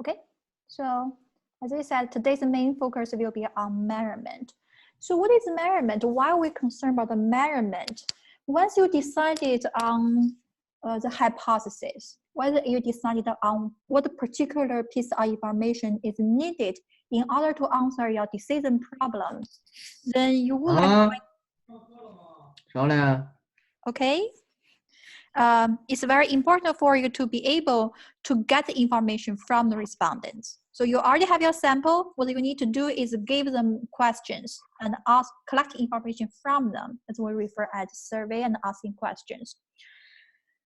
Okay, so as I said, today's main focus will be on measurement. So what is measurement? Why are we concerned about the measurement? Once you decided on the hypothesis, whether you decided on what particular piece of information is needed in order to answer your decision problems, then you would okay? It's very important for you to be able to get the information from the respondents. So you already have your sample. What you need to do is give them questions and collect information from them, as we refer as survey and asking questions.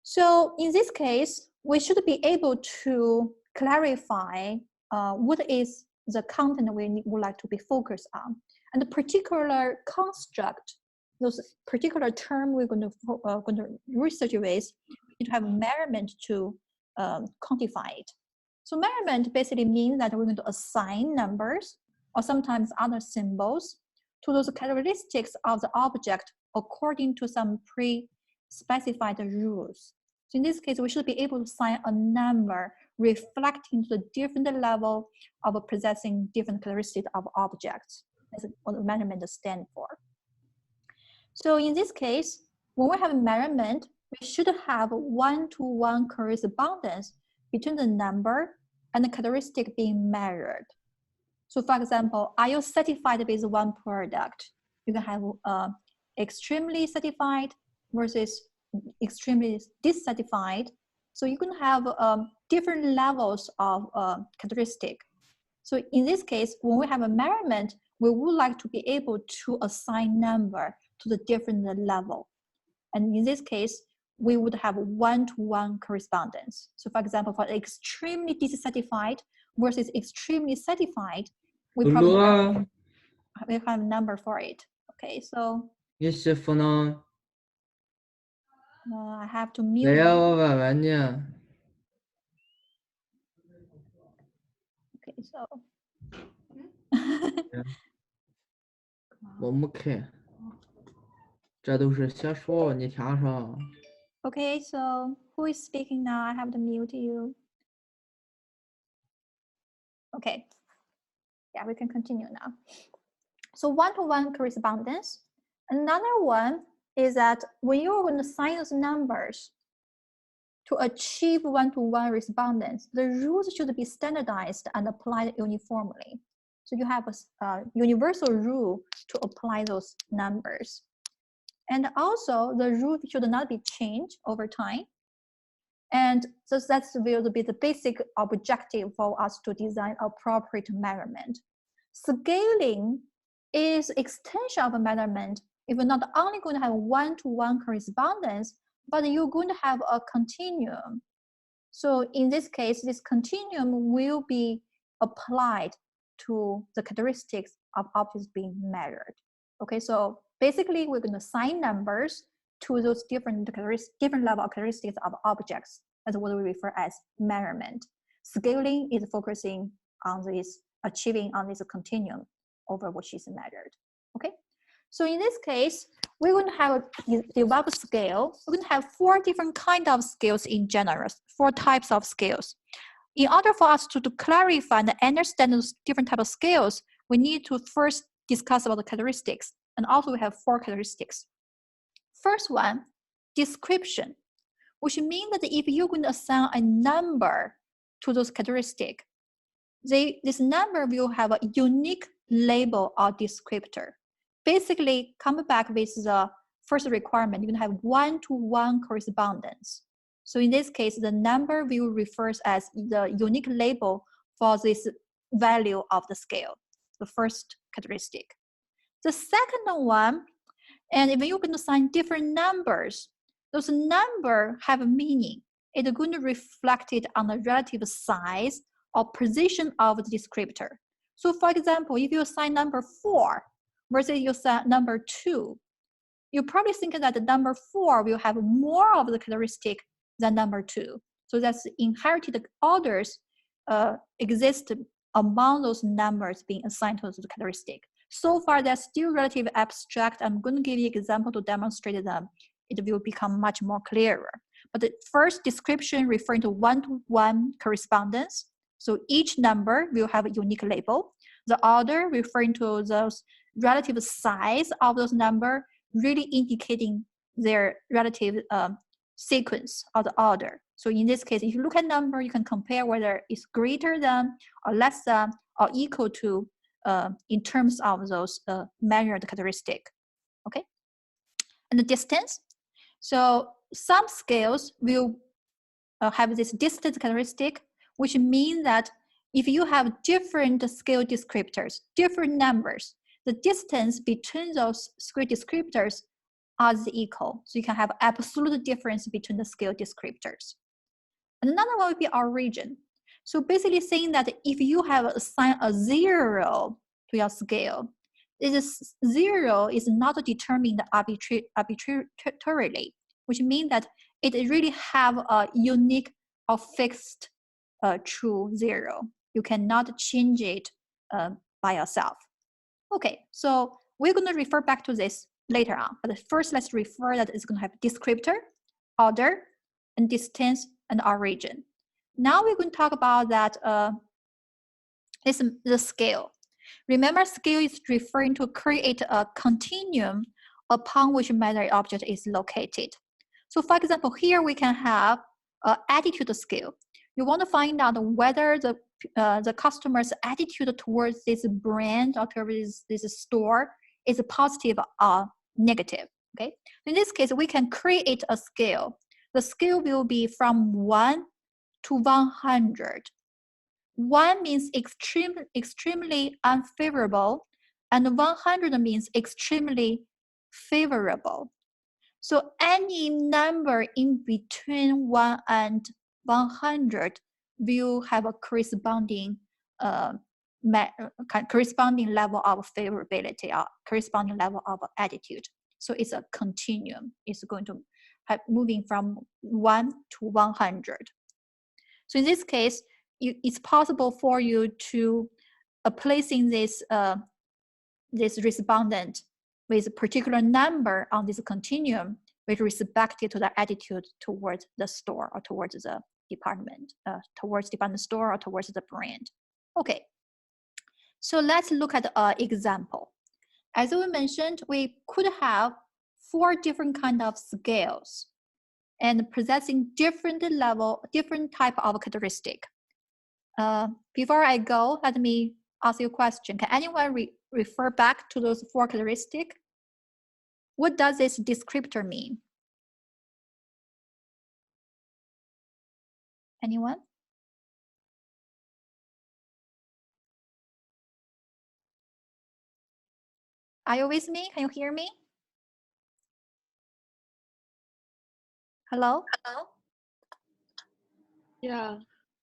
So in this case, we should be able to clarify what is the content we would like to be focused on, and the particular construct, those particular term we're going to research with, need to have measurement to quantify it. So measurement basically means that we're going to assign numbers or sometimes other symbols to those characteristics of the object according to some pre-specified rules. So in this case, we should be able to assign a number reflecting the different level of possessing different characteristics of objects. That's what the measurement stands for. So in this case, when we have a measurement, we should have one-to-one correspondence between the number and the characteristic being measured. So for example, are you satisfied with one product? You can have extremely satisfied versus extremely dissatisfied. So you can have different levels of characteristic. So in this case, when we have a measurement, we would like to be able to assign number to the different level. And in this case, we would have one-to-one correspondence. So for example, for extremely dissatisfied versus extremely satisfied, we probably have a number for it. Okay, so I have to mute. Okay, so. Okay, so who is speaking now? I have to mute you. Okay. Yeah, we can continue now. So one-to-one correspondence. Another one is that when you're going to assign those numbers to achieve one-to-one correspondence, the rules should be standardized and applied uniformly. So you have a universal rule to apply those numbers. And also the rule should not be changed over time. And so that will be the basic objective for us to design appropriate measurement. Scaling is extension of a measurement. If you're not only going to have one-to-one correspondence, but you're going to have a continuum. So in this case, this continuum will be applied to the characteristics of objects being measured. Okay, so basically we're going to assign numbers to those different level of characteristics of objects. That's what we refer as measurement. Scaling is focusing on this, achieving on this continuum over which is measured. Okay, so in this case, we're going to have the above scale. We're going to have 4 different kinds of scales in general, 4 types of scales. In order for us to clarify and understand those different types of scales, we need to first discuss about the characteristics. And also we have 4 characteristics. First one, description, which means that if you're going to assign a number to those characteristics, this number will have a unique label or descriptor. Basically, come back with the first requirement, you're going to have one-to-one correspondence. So in this case, the number will refer as the unique label for this value of the scale, the first characteristic. The second one, and if you're going to assign different numbers, those numbers have a meaning. It's going to reflect it on the relative size or position of the descriptor. So for example, if you assign number 4 versus you assign number 2, you probably think that the number 4 will have more of the characteristic than number 2. So that's inherited orders exist among those numbers being assigned to the characteristic. So far, they're still relatively abstract. I'm going to give you an example to demonstrate them. It will become much more clearer. But the first description referring to one-to-one correspondence. So each number will have a unique label. The order referring to those relative size of those number, really indicating their relative sequence of the order. So in this case, if you look at number, you can compare whether it's greater than or less than or equal to in terms of those measured characteristic. Okay, and the distance. So some scales will have this distance characteristic, which means that if you have different scale descriptors, different numbers, the distance between those scale descriptors are equal. So you can have absolute difference between the scale descriptors. And another one would be origin. So basically saying that if you have assigned a 0 to your scale, this 0 is not determined arbitrarily, which means that it really have a unique or fixed true 0. You cannot change it by yourself. Okay, so we're going to refer back to this later on, but first let's refer that it's going to have descriptor, order, and distance, and origin. Now we're going to talk about that the scale. Remember, scale is referring to create a continuum upon which matter object is located. So for example, here we can have an attitude scale. You want to find out whether the customer's attitude towards this brand or towards this store is positive or negative. Okay. In this case, we can create a scale. The scale will be from 1 to 100. 1 means extremely unfavorable, and 100 means extremely favorable. So any number in between 1 and 100 will have a corresponding level of favorability or corresponding level of attitude. So it's a continuum. It's going to have moving from 1 to 100. So in this case, it's possible for you to placing this respondent with a particular number on this continuum with respect to the attitude towards the store or towards the department, towards department store or towards the brand. Okay, so let's look at an example. As we mentioned, we could have 4 different kind of scales and possessing different level, different type of characteristic. Before I go, let me ask you a question. Can anyone refer back to those 4 characteristics? What does this descriptor mean? Anyone? Are you with me? Can you hear me? Hello? Hello? Yeah.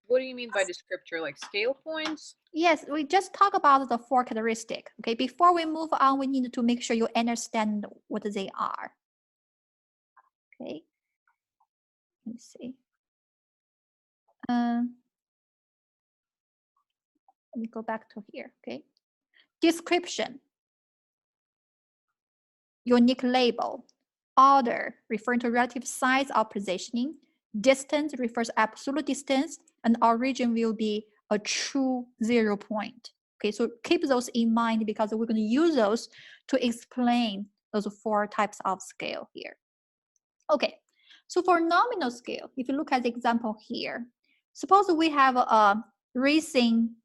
What do you mean by descriptor? Like scale points? Yes, we just talked about the 4 characteristics. Okay, before we move on, we need to make sure you understand what they are. Okay, let me see. Let me go back to here. Okay, description, unique label, order referring to relative size or positioning, distance refers to absolute distance, and origin will be a true 0 point. Okay, so keep those in mind because we're going to use those to explain those 4 types of scale here. Okay, so for nominal scale, if you look at the example here, suppose we have a racing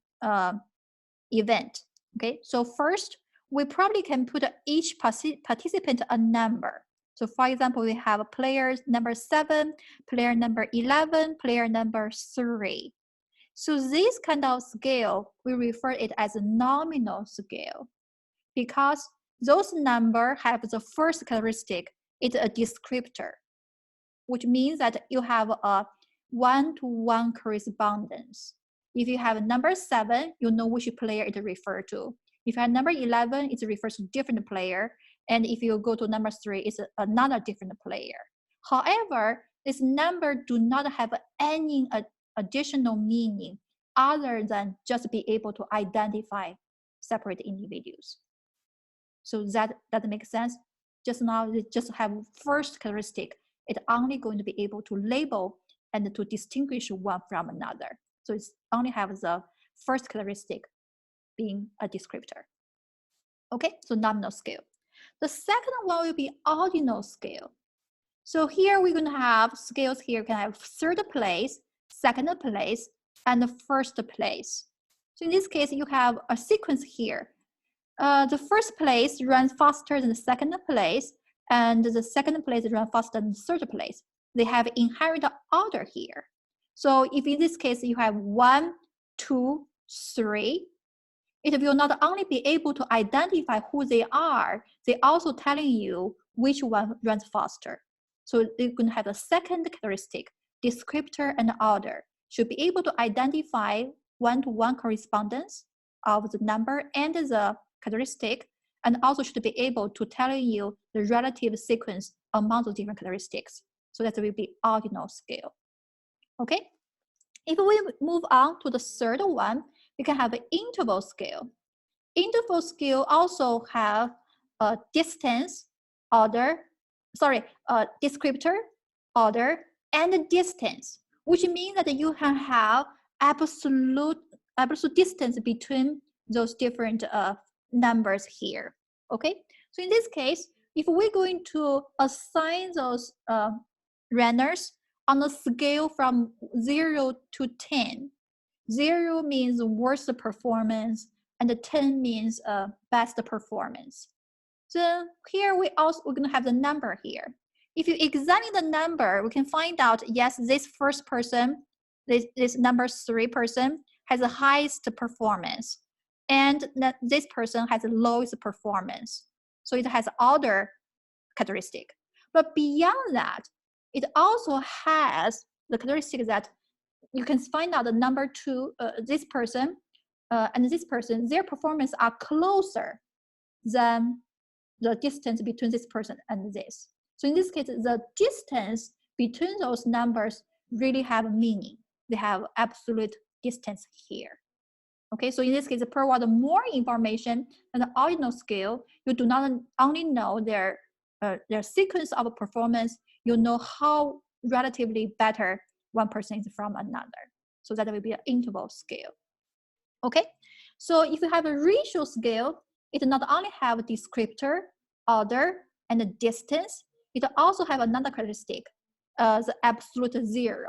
event. Okay, so first we probably can put each participant a number. So for example, we have a player number 7, player number 11, player number 3. So this kind of scale, we refer it as a nominal scale because those numbers have the first characteristic, it's a descriptor, which means that you have a 1-to-1 correspondence. If you have number 7, you know which player it refers to. If you have number 11, it refers to different player. And if you go to number 3, it's another different player. However, this number do not have any additional meaning other than just be able to identify separate individuals. So that makes sense. Just now, they just have first characteristic. It's only going to be able to label and to distinguish one from another. So it's only have the first characteristic being a descriptor. Okay, so nominal scale. The second one will be ordinal scale. So here we're going to have scales here. We can have third place, second place, and the first place. So in this case, you have a sequence here. The first place runs faster than the second place, and the second place runs faster than the third place. They have inherent order here. So if in this case you have 1, 2, 3, it will not only be able to identify who they are, they also telling you which one runs faster. So they're going to have a second characteristic, descriptor and order, should be able to identify one-to-one correspondence of the number and the characteristic, and also should be able to tell you the relative sequence among the different characteristics. So that will be ordinal scale. Okay? If we move on to the third one, we can have an interval scale. Interval scale also have a distance, order, descriptor, order, and distance, which means that you can have absolute distance between those different numbers here. Okay, so in this case, if we're going to assign those runners on a scale from 0 to 10, 0 means worst performance, and 10 means best performance. So here we're going to have the number here. If you examine the number, we can find out, yes, this first person, this number 3 person has the highest performance, and this person has the lowest performance. So it has order characteristic. But beyond that, it also has the characteristic that you can find out the number 2, this person and this person, their performance are closer than the distance between this person and this. So in this case, the distance between those numbers really have meaning. They have absolute distance here. Okay, so in this case, provide more information than the ordinal scale. You do not only know their sequence of performance, you know how relatively better one person is from another. So that will be an interval scale. Okay, so if you have a ratio scale, it not only have a descriptor, order, and a distance, it also have another characteristic, the absolute 0.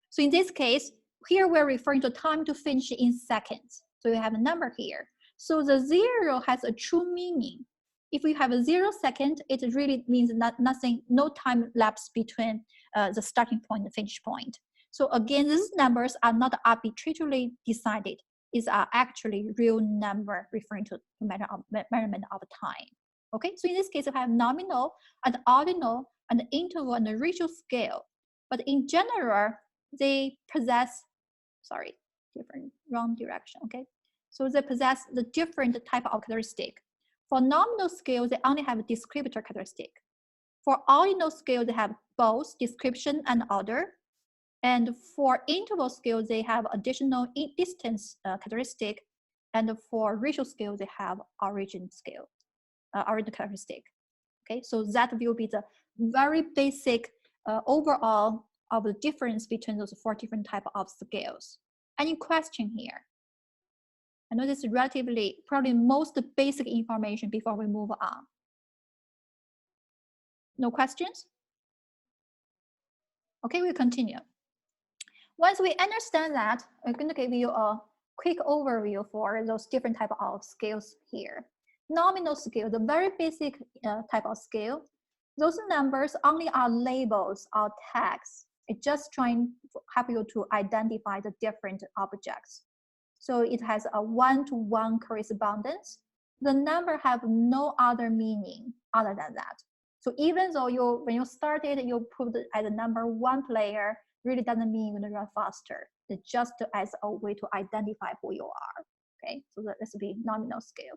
So in this case, here we're referring to time to finish in seconds. So you have a number here. So the 0 has a true meaning. If you have a 0 second, it really means nothing, no time lapse between the starting point and finish point. So again, these numbers are not arbitrarily decided. These are actually real number referring to measurement of time. Okay, so in this case, we have nominal and ordinal and interval and the ratio scale. But in general, they possess, wrong direction, okay? So they possess the different type of characteristic. For nominal scale, they only have a descriptor characteristic. For ordinal scale, they have both description and order. And for interval scale, they have additional distance characteristic. And for ratio scale, they have origin characteristic. Okay, so that will be the very basic overall of the difference between those 4 different types of scales. Any question here? I know this is relatively probably most basic information before we move on. No questions? Okay, we'll continue. Once we understand that, I'm going to give you a quick overview for those different types of scales here. Nominal scale, the very basic type of scale, those numbers only are labels or tags. It's just trying to help you to identify the different objects. So it has a one-to-one correspondence. The number have no other meaning other than that. So even though when you started, you put it as a number 1 player, really doesn't mean you're going to run faster. It's just as a way to identify who you are. Okay, so that's be nominal scale.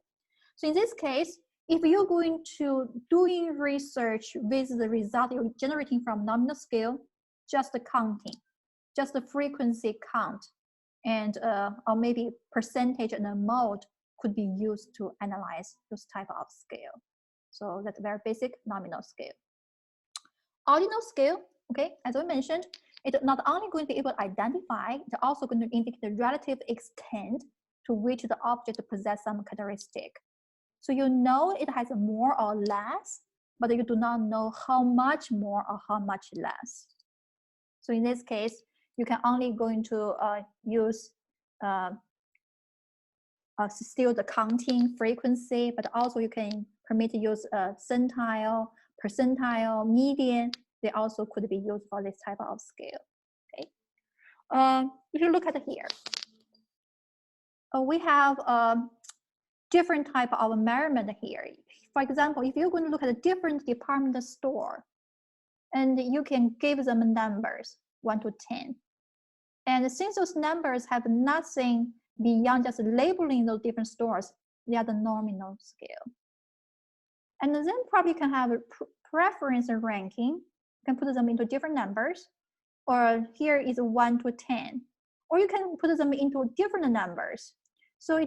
So in this case, if you're going to doing research with the result you're generating from nominal scale, just the counting, just the frequency count, and or maybe percentage and a mode could be used to analyze those type of scale. So that's very basic nominal scale. Ordinal scale, Okay, as we mentioned, it's not only going to be able to identify, it's also going to indicate the relative extent to which the object possesses some characteristic. So you know it has more or less, but you do not know how much more or how much less. So in this case, you can only going to use still the counting frequency, but also you can permit to use centile, percentile, median. They also could be used for this type of scale. Okay. If you look at here, we have different type of measurement here. For example, if you're going to look at a different department store, and you can give them numbers 1 to 10. And since those numbers have nothing beyond just labeling those different stores, they are the nominal scale. And then probably can have a preference ranking, you can put them into different numbers, or here is 1 to 10, or you can put them into different numbers. So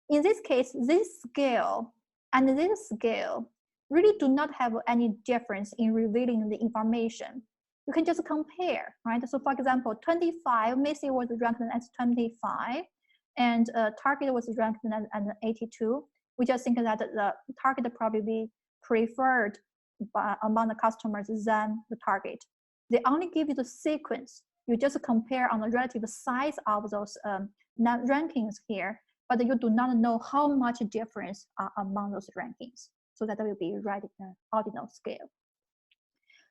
in this case, this scale and this scale really do not have any difference in revealing the information. You can just compare, right? So for example, 25, Macy was ranked as 25, and Target was ranked as 82. We just think that the Target probably be preferred among the customers than the Target. They only give you the sequence. You just compare on the relative size of those rankings here, but you do not know how much difference are among those rankings. So that will be ordinal scale.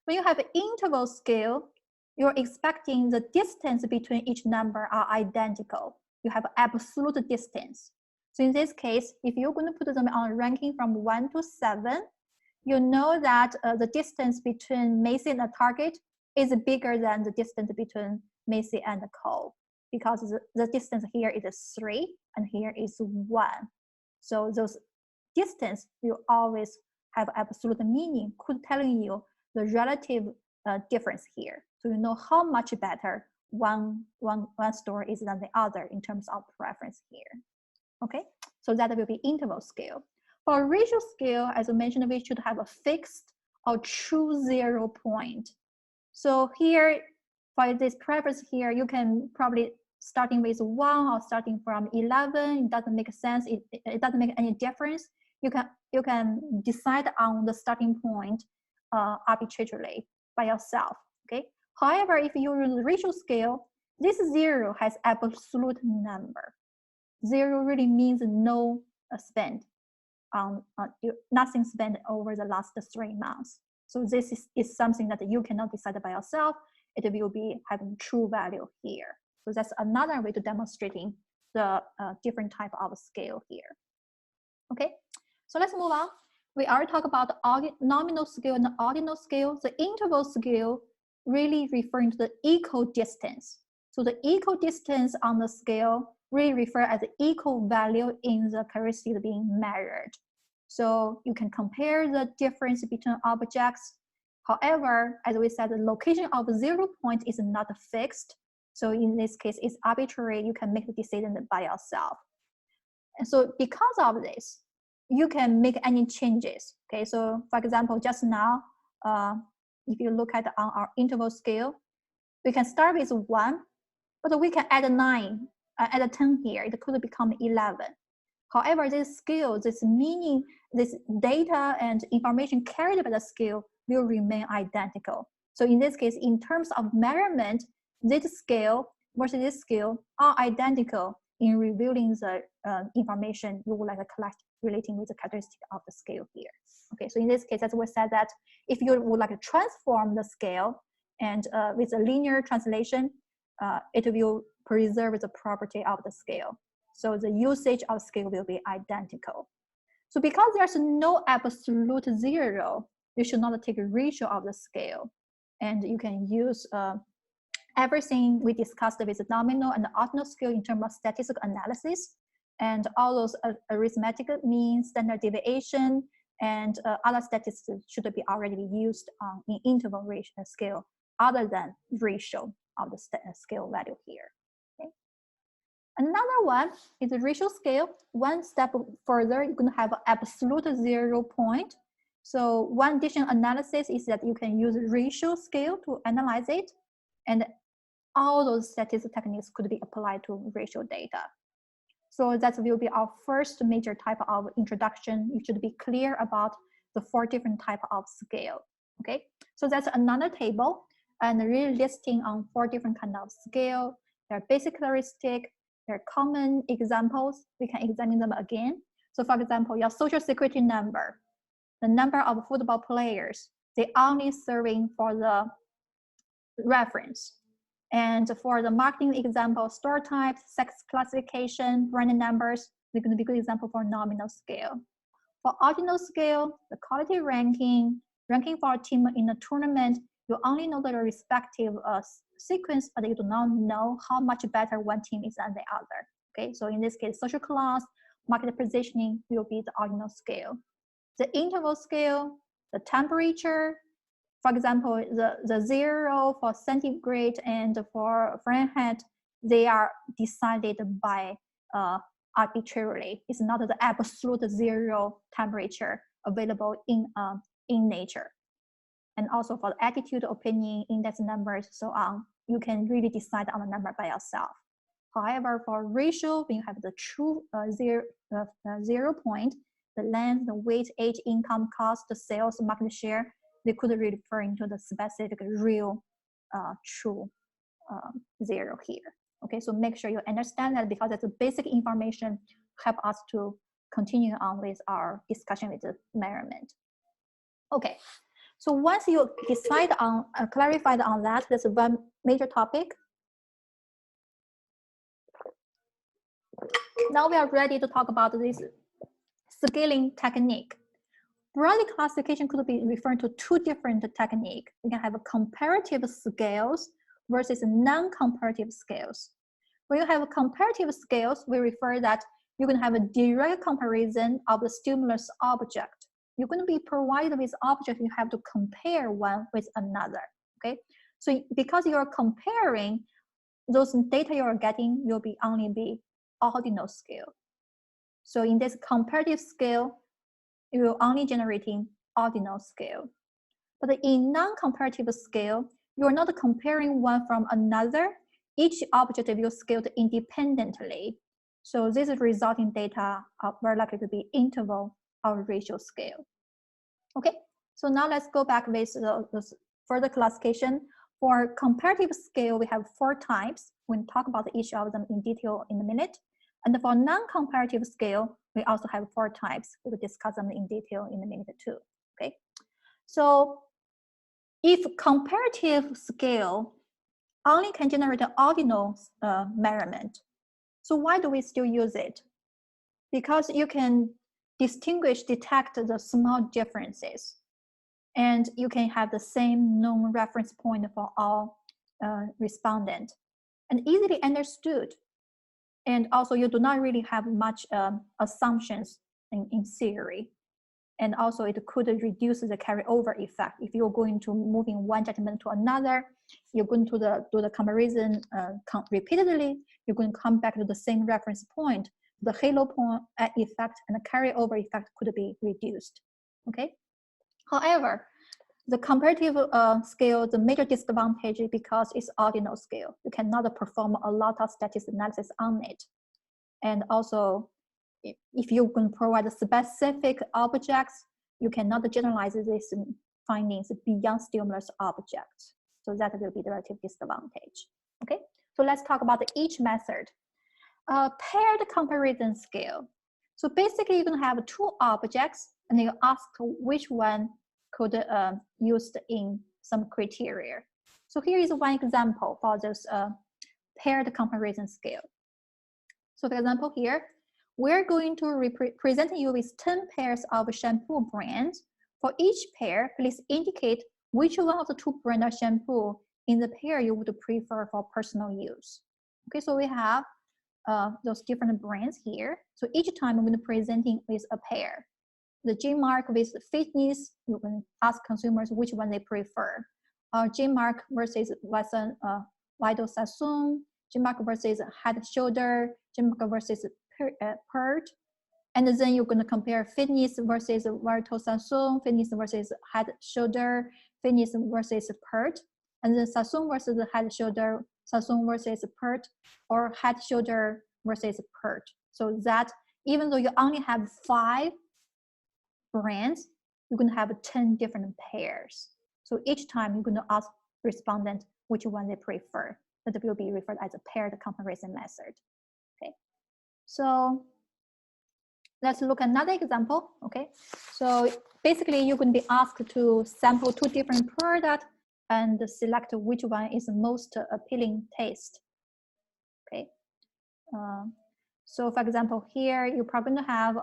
When you have an interval scale, you're expecting the distance between each number are identical. You have absolute distance. So in this case, if you're going to put them on a ranking from 1 to 7, you know that the distance between Macy and the Target is bigger than the distance between Macy and the Kohl's, because the distance here is 3 and here is 1. So those distance will always have absolute meaning, telling you the relative difference here. So you know how much better one store is than the other in terms of preference here. Okay, so that will be interval scale. For ratio scale, as I mentioned, we should have a fixed or true 0 point. So here, for this preference here, you can probably starting with 1 or starting from 11. It doesn't make sense. It doesn't make any difference. You can decide on the starting point arbitrarily by yourself. Okay. However, if you use the ratio scale, this 0 has absolute number. 0 really means no spend. Nothing spent over the last 3 months. So this is something that you cannot decide by yourself. It will be having true value here. So that's another way to demonstrating the different type of scale here. Okay, so let's move on. We already talked about the nominal scale and the ordinal scale. The interval scale really referring to the equal distance. So the equal distance on the scale really refer as the equal value in the characteristic being measured. So you can compare the difference between objects. However, as we said, the location of 0 point is not fixed. So in this case, it's arbitrary. You can make the decision by yourself. And so because of this, you can make any changes. Okay, so for example, just now, if you look at on our interval scale, we can start with 1, but we can add 9, add 10 here. It could become 11. However, this scale, this meaning, this data and information carried by the scale will remain identical. So in this case, in terms of measurement, this scale versus this scale are identical in revealing the information you would like to collect relating with the characteristic of the scale here. Okay, so in this case, as we said that if you would like to transform the scale and with a linear translation, it will preserve the property of the scale. So the usage of scale will be identical. So because there's no absolute 0, you should not take a ratio of the scale. And you can use everything we discussed with the nominal and the ordinal scale in terms of statistical analysis, and all those arithmetic mean, standard deviation, and other statistics should be already used in interval ratio scale other than ratio of the scale value here. Okay. Another one is the ratio scale. One step further, you're going to have an absolute 0 point. So one additional analysis is that you can use ratio scale to analyze it, and all those statistical techniques could be applied to ratio data. So that will be our first major type of introduction. You should be clear about the 4 different types of scale, okay? So that's another table, and really listing on 4 different kind of scale. Their basic characteristic, their common examples. We can examine them again. So for example, your social security number, the number of football players, they only serving for the reference. And for the marketing example, store types, sex classification, brand numbers, they're going to be good example for nominal scale. For ordinal scale, the quality ranking, ranking for a team in a tournament, you only know the respective sequence, but you do not know how much better one team is than the other. Okay, so in this case, social class, market positioning will be the ordinal scale. The interval scale, the temperature, for example, the 0 for centigrade and for Fahrenheit, they are decided by arbitrarily. It's not the absolute 0 temperature available in nature. And also for the attitude, opinion, index numbers, so on, you can really decide on the number by yourself. However, for ratio, when you have the true 0 point, the length, the weight, age, income, cost, the sales, market share, they could be referring to the specific real true 0 here. Okay, so make sure you understand that, because that's the basic information help us to continue on with our discussion with the measurement. Okay, so once you decide on, clarified on that, that's one major topic. Now we are ready to talk about this scaling technique. Broadly, classification could be referred to 2 different techniques. We can have a comparative scales versus non-comparative scales. When you have comparative scales, we refer that you can have a direct comparison of the stimulus object. You're going to be provided with object, you have to compare one with another, okay? So because you're comparing, those data you're getting will be only be ordinal scale. So in this comparative scale, you're only generating ordinal scale. But in non-comparative scale, you're not comparing one from another. Each object will scaled independently. So this resulting data are very likely to be interval or ratio scale. Okay, so now let's go back with the further classification. For comparative scale, we have 4 types. We'll talk about each of them in detail in a minute. And for non-comparative scale, we also have 4 types. We will discuss them in detail in a minute too, okay? So if comparative scale only can generate an ordinal measurement, so why do we still use it? Because you can detect the small differences, and you can have the same known reference point for all respondents, and easily understood. And also you do not really have much assumptions in theory. And also it could reduce the carryover effect. If you're going to moving one judgment to another, you're going to do the comparison repeatedly, you're going to come back to the same reference point. The halo point effect and the carryover effect could be reduced, okay? However, the comparative scale, the major disadvantage is because it's ordinal scale. You cannot perform a lot of statistical analysis on it. And also, if you can provide specific objects, you cannot generalize these findings beyond stimulus objects. So that will be the relative disadvantage. Okay, so let's talk about each method. Paired comparison scale. So basically, you can have 2 objects, and you ask which one could used in some criteria. So here is one example for this paired comparison scale. So for example here, we're going to present you with 10 pairs of shampoo brands. For each pair, please indicate which one of the 2 brands of shampoo in the pair you would prefer for personal use. Okay, so we have those different brands here. So each time I'm going to presenting with a pair. The G-Mark with fitness, you can ask consumers which one they prefer. G-Mark versus Western Vital Sassoon, G-Mark versus Head Shoulder, G-Mark versus Pert. And then you're going to compare fitness versus vertical Sassoon, fitness versus head shoulder, fitness versus pert, and then Sassoon versus head shoulder, Sassoon versus pert, or head shoulder versus pert. So that even though you only have 5 brands, you're going to have 10 different pairs. So each time you're going to ask respondent which one they prefer. That will be referred as a paired comparison method. Okay, so let's look at another example. Okay, so basically you're going to be asked to sample 2 different products and select which one is the most appealing taste. Okay, so for example here you're probably going to have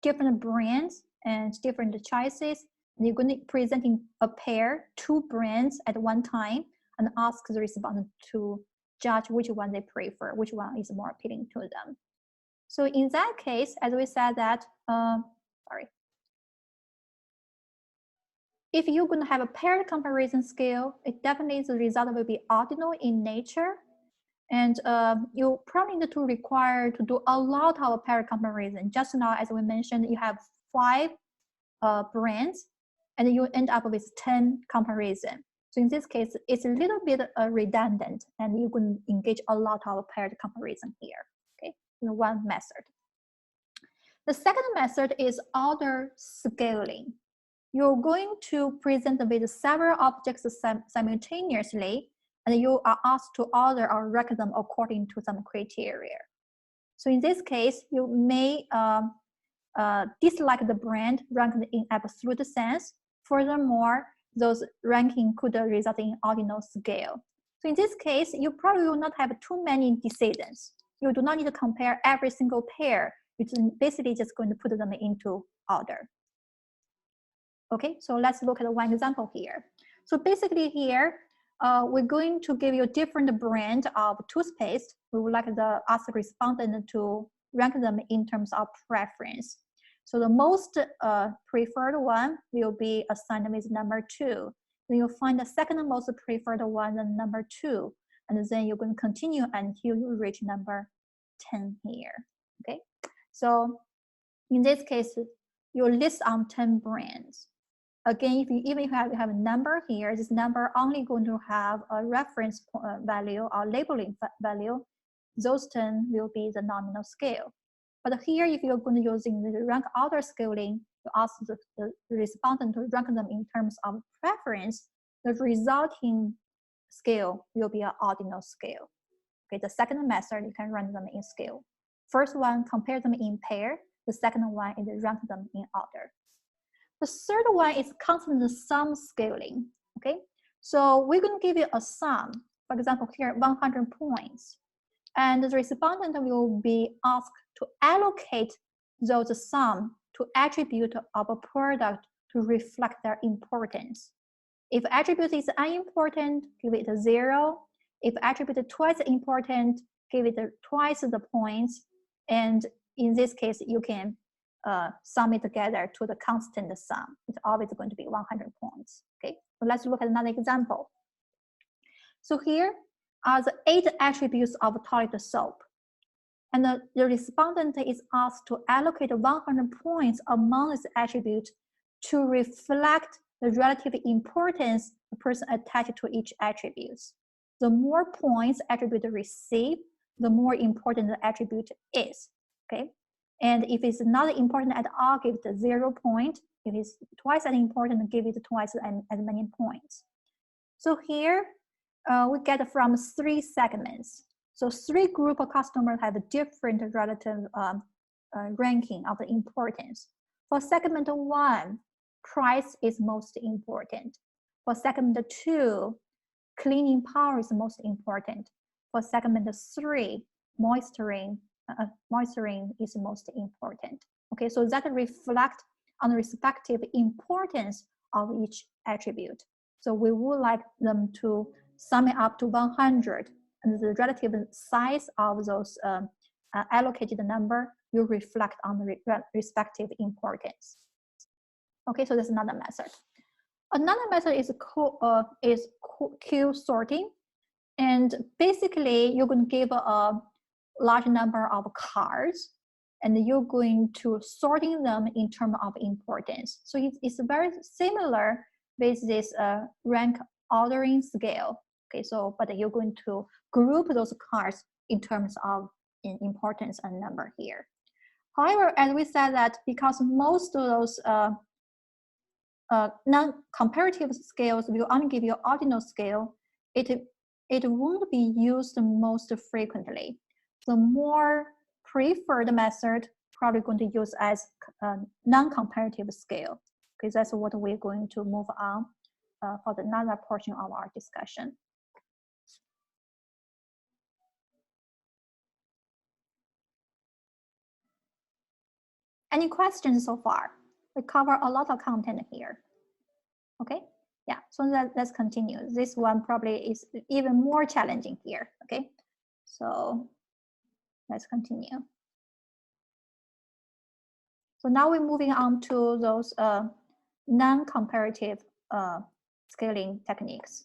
different brands and different choices. You're going to presenting a pair, 2 brands at one time, and ask the respondent to judge which one they prefer, which one is more appealing to them. So in that case, as we said that, if you're going to have a paired comparison scale, it definitely the result will be ordinal in nature. And you probably need to require to do a lot of paired comparison. Just now, as we mentioned, you have 5 brands, and you end up with 10 comparison. So in this case, it's a little bit redundant, and you can engage a lot of paired comparison here. Okay, in one method. The second method is order scaling. You're going to present with several objects simultaneously, and you are asked to order or rank them according to some criteria. So in this case, you may dislike the brand ranked in absolute sense. Furthermore, those ranking could result in ordinal scale. So in this case, you probably will not have too many decisions. You do not need to compare every single pair. You're basically just going to put them into order. Okay, so let's look at one example here. So basically here, we're going to give you a different brand of toothpaste. We would like the ask the respondent to rank them in terms of preference. So the most preferred one will be assigned with number 2. Then you'll find the second most preferred one, the number 2. And then you're going to continue until you reach number 10 here. Okay, so in this case, you list on 10 brands. Again, if you even have a number here, this number only going to have a reference value or labeling value. Those 10 will be the nominal scale. But here, if you're going to using the rank order scaling, you ask the respondent to rank them in terms of preference, the resulting scale will be an ordinal scale. Okay, the second method, you can rank them in scale. First one, compare them in pair. The second one is rank them in order. The third one is constant sum scaling. Okay, so we're going to give you a sum. For example, here 100 points, and the respondent will be asked to allocate those sum to attribute of a product to reflect their importance. If attribute is unimportant, give it a 0. If attribute is twice important, give it twice the points. And in this case, you can sum it together to the constant sum. It's always going to be 100 points. Okay, so let's look at another example. So here are the 8 attributes of toilet soap. And the respondent is asked to allocate 100 points among this attribute to reflect the relative importance the person attached to each attribute. The more points attribute receive, the more important the attribute is. Okay, and if it's not important at all, give it 0 point. If it's twice as important, give it twice as many points. So here we get from 3 segments. So 3 group of customers have a different relative ranking of the importance. For segment 1, price is most important. For segment 2, cleaning power is most important. For segment 3, moisturizing is most important. Okay, so that reflects on the respective importance of each attribute. So we would like them to sum it up to 100, and the relative size of those allocated number will reflect on the respective importance. Okay, so that's another method. Another method is queue sorting, and basically you're going to give a large number of cards, and you're going to sorting them in terms of importance. So it's very similar with this rank ordering scale. Okay, so but you're going to group those cards in terms of importance and number here. However, as we said that because most of those non-comparative scales will only give you ordinal scale, it won't be used most frequently. The more preferred method probably going to use as non-comparative scale. Okay, that's what we're going to move on for the another portion of our discussion. Any questions so far? We cover a lot of content here. Okay, yeah, so let's continue. This one probably is even more challenging here. Okay, so let's continue. So now we're moving on to those non-comparative scaling techniques.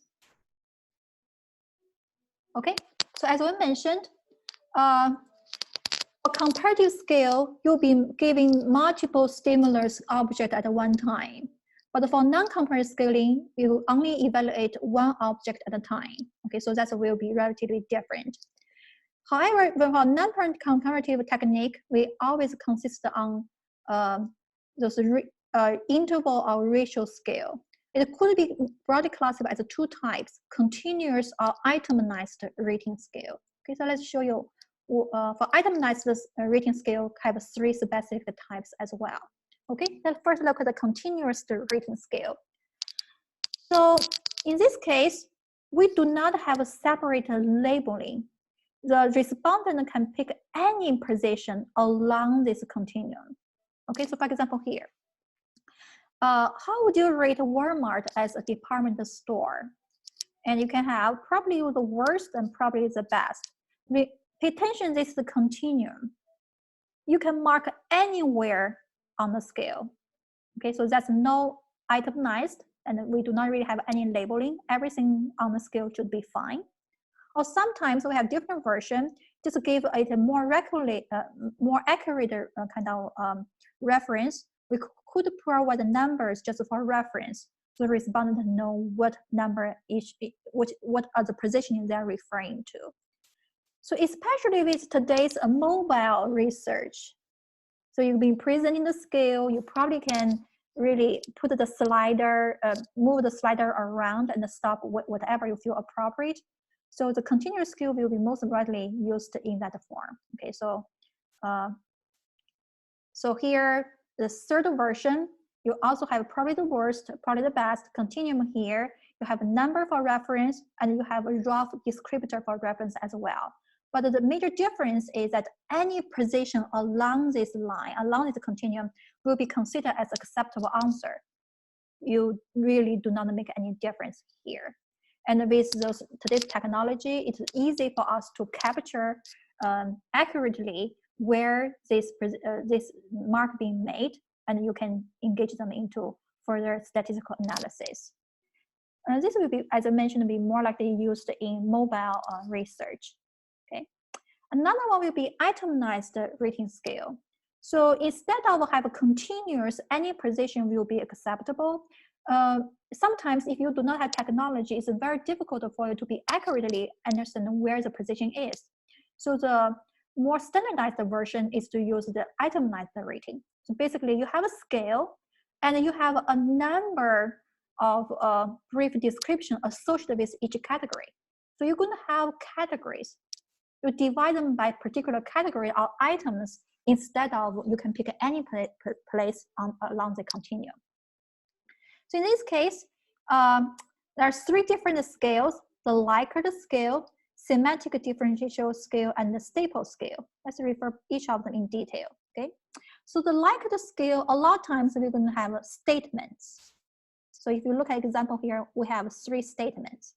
Okay, so as we mentioned, for comparative scale, you'll be giving multiple stimulus objects at one time. But for non-comparative scaling, you only evaluate one object at a time. Okay, so that will be relatively different. However, for non-comparative technique, we always consist on those interval or ratio scale. It could be broadly classified as two types: continuous or itemized rating scale. Okay, so let's show you. For itemized rating scale, have three specific types as well. Okay, let's first look at the continuous rating scale. So in this case, we do not have a separate labeling. The respondent can pick any position along this continuum. Okay, so for example here, how would you rate Walmart as a department store? And you can have probably the worst and probably the best. Pay attention, this is the continuum. You can mark anywhere on the scale. Okay, so that's no itemized, and we do not really have any labeling. Everything on the scale should be fine. Or sometimes we have different version, just to give it a more accurate kind of reference. We could provide the numbers just for reference, so the respondent know what number what are the positioning they're referring to. So especially with today's mobile research, so you've been presenting the scale, you probably can really put the slider, move the slider around and stop whatever you feel appropriate. So the continuous scale will be most widely used in that form. Okay, so so here, the third version, you also have probably the worst, probably the best continuum here. You have a number for reference, and you have a rough descriptor for reference as well. But the major difference is that any position along this line, along this continuum, will be considered as acceptable answer. You really do not make any difference here. And with today's technology, it's easy for us to capture accurately where this mark being made, and you can engage them into further statistical analysis. This will be, as I mentioned, be more likely used in mobile research. Okay, another one will be itemized rating scale. So instead of have a continuous, any position will be acceptable. Sometimes if you do not have technology, it's very difficult for you to be accurately understand where the position is. So the more standardized version is to use the itemized rating. So basically you have a scale and you have a number of brief description associated with each category. So you're going to have categories. You divide them by particular category or items instead of you can pick any place along the continuum. So in this case, there are three different scales: the Likert scale, semantic differential scale, and the staple scale. Let's refer each of them in detail. Okay. So the Likert scale, a lot of times we're going to have statements. So if you look at example here, we have 3 statements,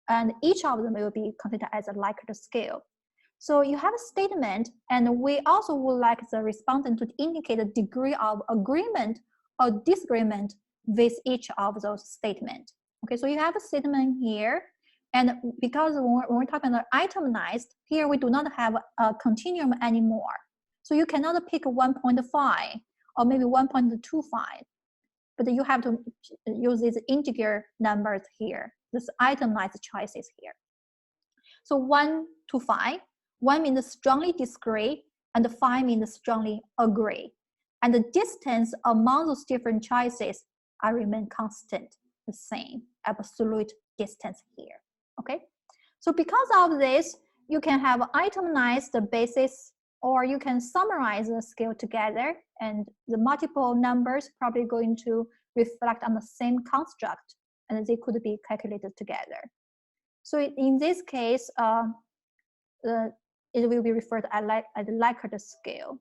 and each of them will be considered as a Likert scale. So you have a statement, and we also would like the respondent to indicate a degree of agreement or disagreement with each of those statements. Okay, so you have a statement here, and because when we're talking about itemized, here we do not have a continuum anymore. So you cannot pick 1.5 or maybe 1.25, but you have to use these integer numbers here, this itemized choices here. So 1 to 5, 1 means strongly disagree, and 5 means strongly agree. And the distance among those different choices remain constant, the same, absolute distance here, okay? So because of this, you can have itemized the basis, or you can summarize the scale together, and the multiple numbers probably going to reflect on the same construct, and they could be calculated together. So in this case, it will be referred as Likert scale.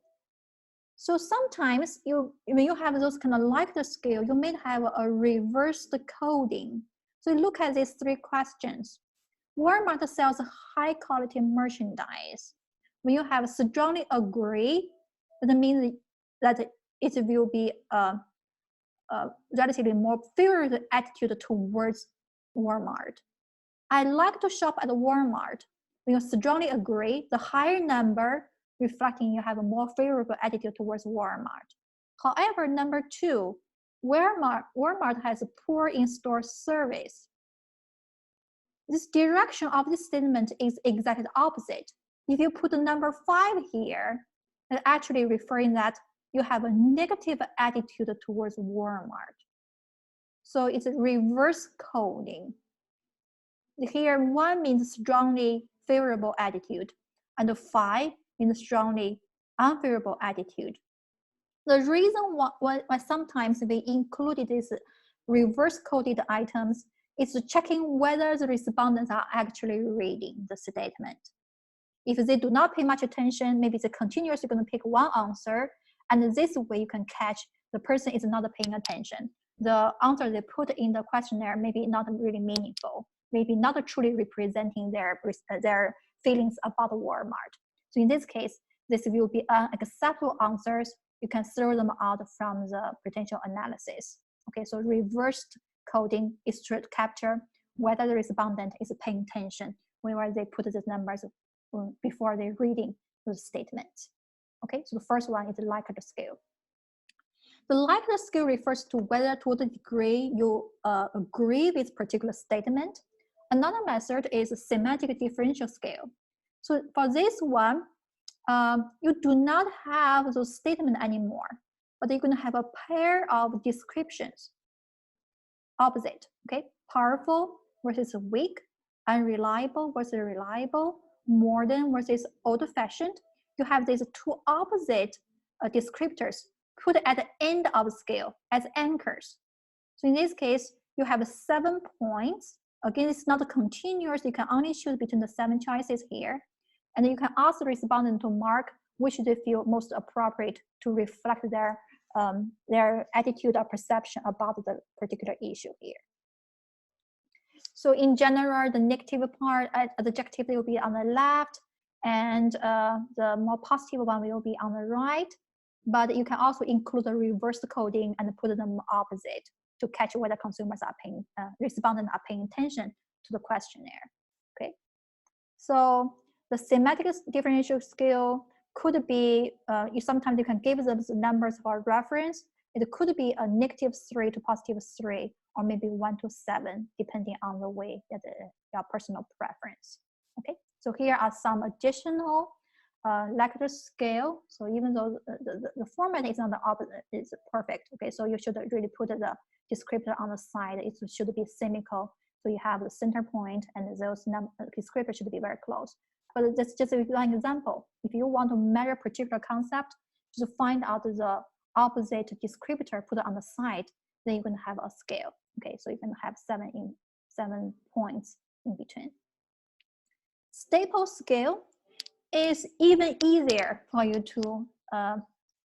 So sometimes when you have those kind of Likert scale, you may have a reversed coding. So look at these three questions. Walmart sells high quality merchandise. When you have strongly agree, that means that it will be a relatively more favorable attitude towards Walmart. I like to shop at Walmart. When you strongly agree, the higher number reflecting you have a more favorable attitude towards Walmart. However, number two, Walmart has a poor in-store service. This direction of this statement is exactly the opposite. If you put the number 5 here, it's actually referring that you have a negative attitude towards Walmart. So it's a reverse coding. Here, 1 means strongly favorable attitude, and 5 means strongly unfavorable attitude. The reason why sometimes we included these reverse coded items is checking whether the respondents are actually reading the statement. If they do not pay much attention, maybe they're continuously going to pick one answer, and this way you can catch the person is not paying attention. The answer they put in the questionnaire maybe not really meaningful, maybe not truly representing their feelings about Walmart. So in this case, this will be unacceptable answers. You can throw them out from the potential analysis. Okay, so reversed coding is to capture whether the respondent is paying attention whenever they put the numbers before they're reading the statement. Okay, so the first one is the Likert scale. The Likert scale refers to whether to what degree you agree with particular statement. Another method is a semantic differential scale. So for this one, you do not have those statements anymore, but you're going to have a pair of descriptions. Opposite, okay? Powerful versus weak, unreliable versus reliable, modern versus old-fashioned. You have these two opposite descriptors put at the end of the scale as anchors. So in this case, you have 7 points. Again, it's not continuous. You can only choose between the 7 choices here. And you can ask the respondent to mark which they feel most appropriate to reflect their attitude or perception about the particular issue here. So in general, the negative part, adjective will be on the left, and the more positive one will be on the right. But you can also include the reverse coding and put them opposite to catch whether consumers are paying, respondents are paying attention to the questionnaire. Okay, so the semantic differential scale could be, sometimes you can give them the numbers for reference. It could be a -3 to +3, or maybe 1 to 7, depending on the way that your personal preference. Okay, so here are some additional Likert scale. So even though the format is not the opposite, it's perfect. Okay, so you should really put the descriptor on the side. It should be semicolon. So you have the center point, and those descriptors should be very close. But that's just one example. If you want to measure a particular concept, just find out the opposite descriptor, put it on the side, then you're going to have a scale. Okay, so you can have 7 points in between. Staple scale is even easier for you to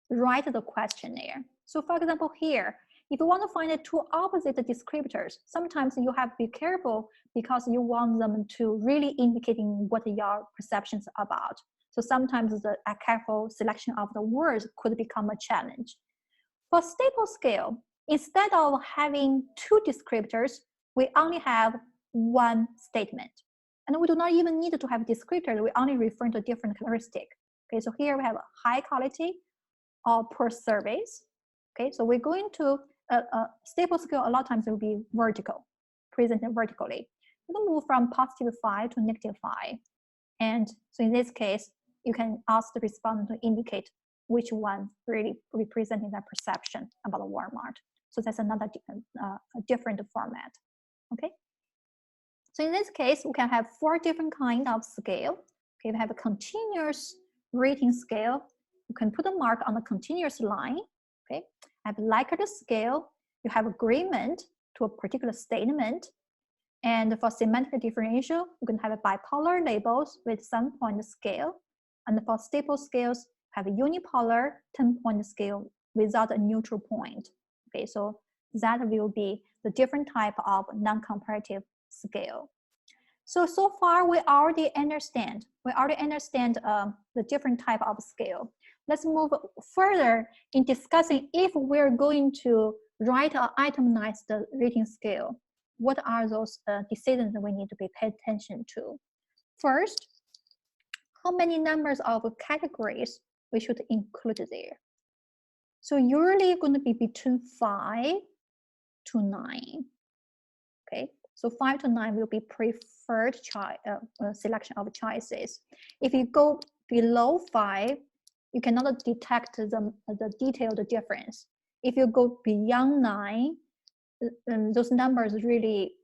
write the questionnaire. So for example, here, if you want to find the 2 opposite descriptors, sometimes you have to be careful because you want them to really indicating what your perceptions are about. So sometimes a careful selection of the words could become a challenge. For staple scale, instead of having 2 descriptors, we only have 1 statement. And we do not even need to have descriptors. We only refer to different characteristics. Okay, so here we have high quality or poor surveys. Okay, so we're going to stable scale. A lot of times it will be vertical, presented vertically. You can move from +5 to -5, and so in this case, you can ask the respondent to indicate which one really representing their perception about Walmart. So that's another different format. Okay. So in this case, we can have 4 different kinds of scale. Okay, we have a continuous rating scale. You can put a mark on the continuous line. Okay, I have Likert scale. You have agreement to a particular statement. And for semantic differential, you can have bipolar labels with 7-point scale. And for stable scales, have a unipolar 10-point scale without a neutral point. Okay, so that will be the different type of non-comparative scale. So far we already understand the different type of scale. Let's move further in discussing if we're going to write or itemize the rating scale. What are those decisions that we need to be paid attention to? First, how many numbers of categories we should include there? So usually going to be between 5 to 9. Okay, so 5 to 9 will be preferred selection of choices. If you go below 5, you cannot detect the detailed difference. If you go beyond 9, those numbers really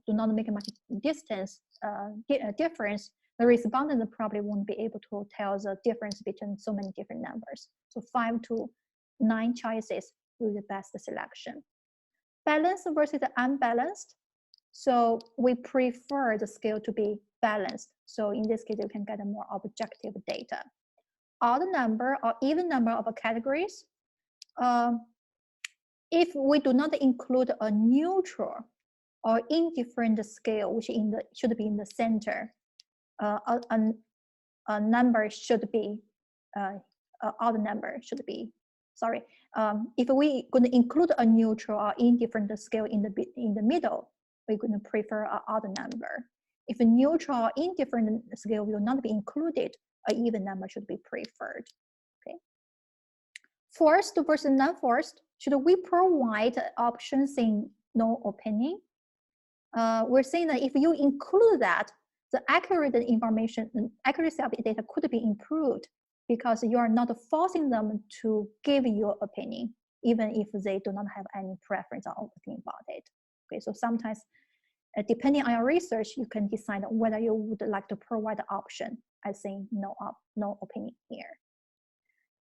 do not make much difference. The respondent probably won't be able to tell the difference between so many different numbers. So 5 to 9 choices will be the best selection. Balanced versus unbalanced. So we prefer the scale to be balanced. So in this case, you can get a more objective data. Odd number or even number of categories. If we do not include a neutral or indifferent scale, which should be in the center, a number should be, odd number should be, sorry. If we going to include a neutral or indifferent scale in the middle, we're going to prefer an odd number. If a neutral or indifferent scale will not be included, an even number should be preferred. Okay. Forced versus non-forced. Should we provide options in no opinion? We're saying that if you include that, the accuracy of the data could be improved because you are not forcing them to give your opinion, even if they do not have any preference or opinion about it. Okay, so sometimes, depending on your research, you can decide whether you would like to provide the option as saying no opinion here.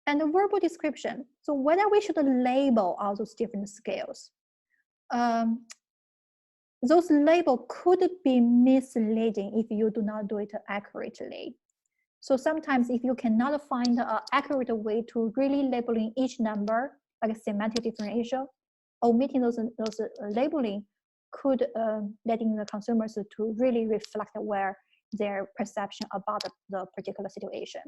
And the verbal description. So whether we should label all those different scales. Those labels could be misleading if you do not do it accurately. So sometimes if you cannot find an accurate way to really labeling each number, like a semantic differential, omitting those labeling could letting the consumers to really reflect where their perception about the particular situation.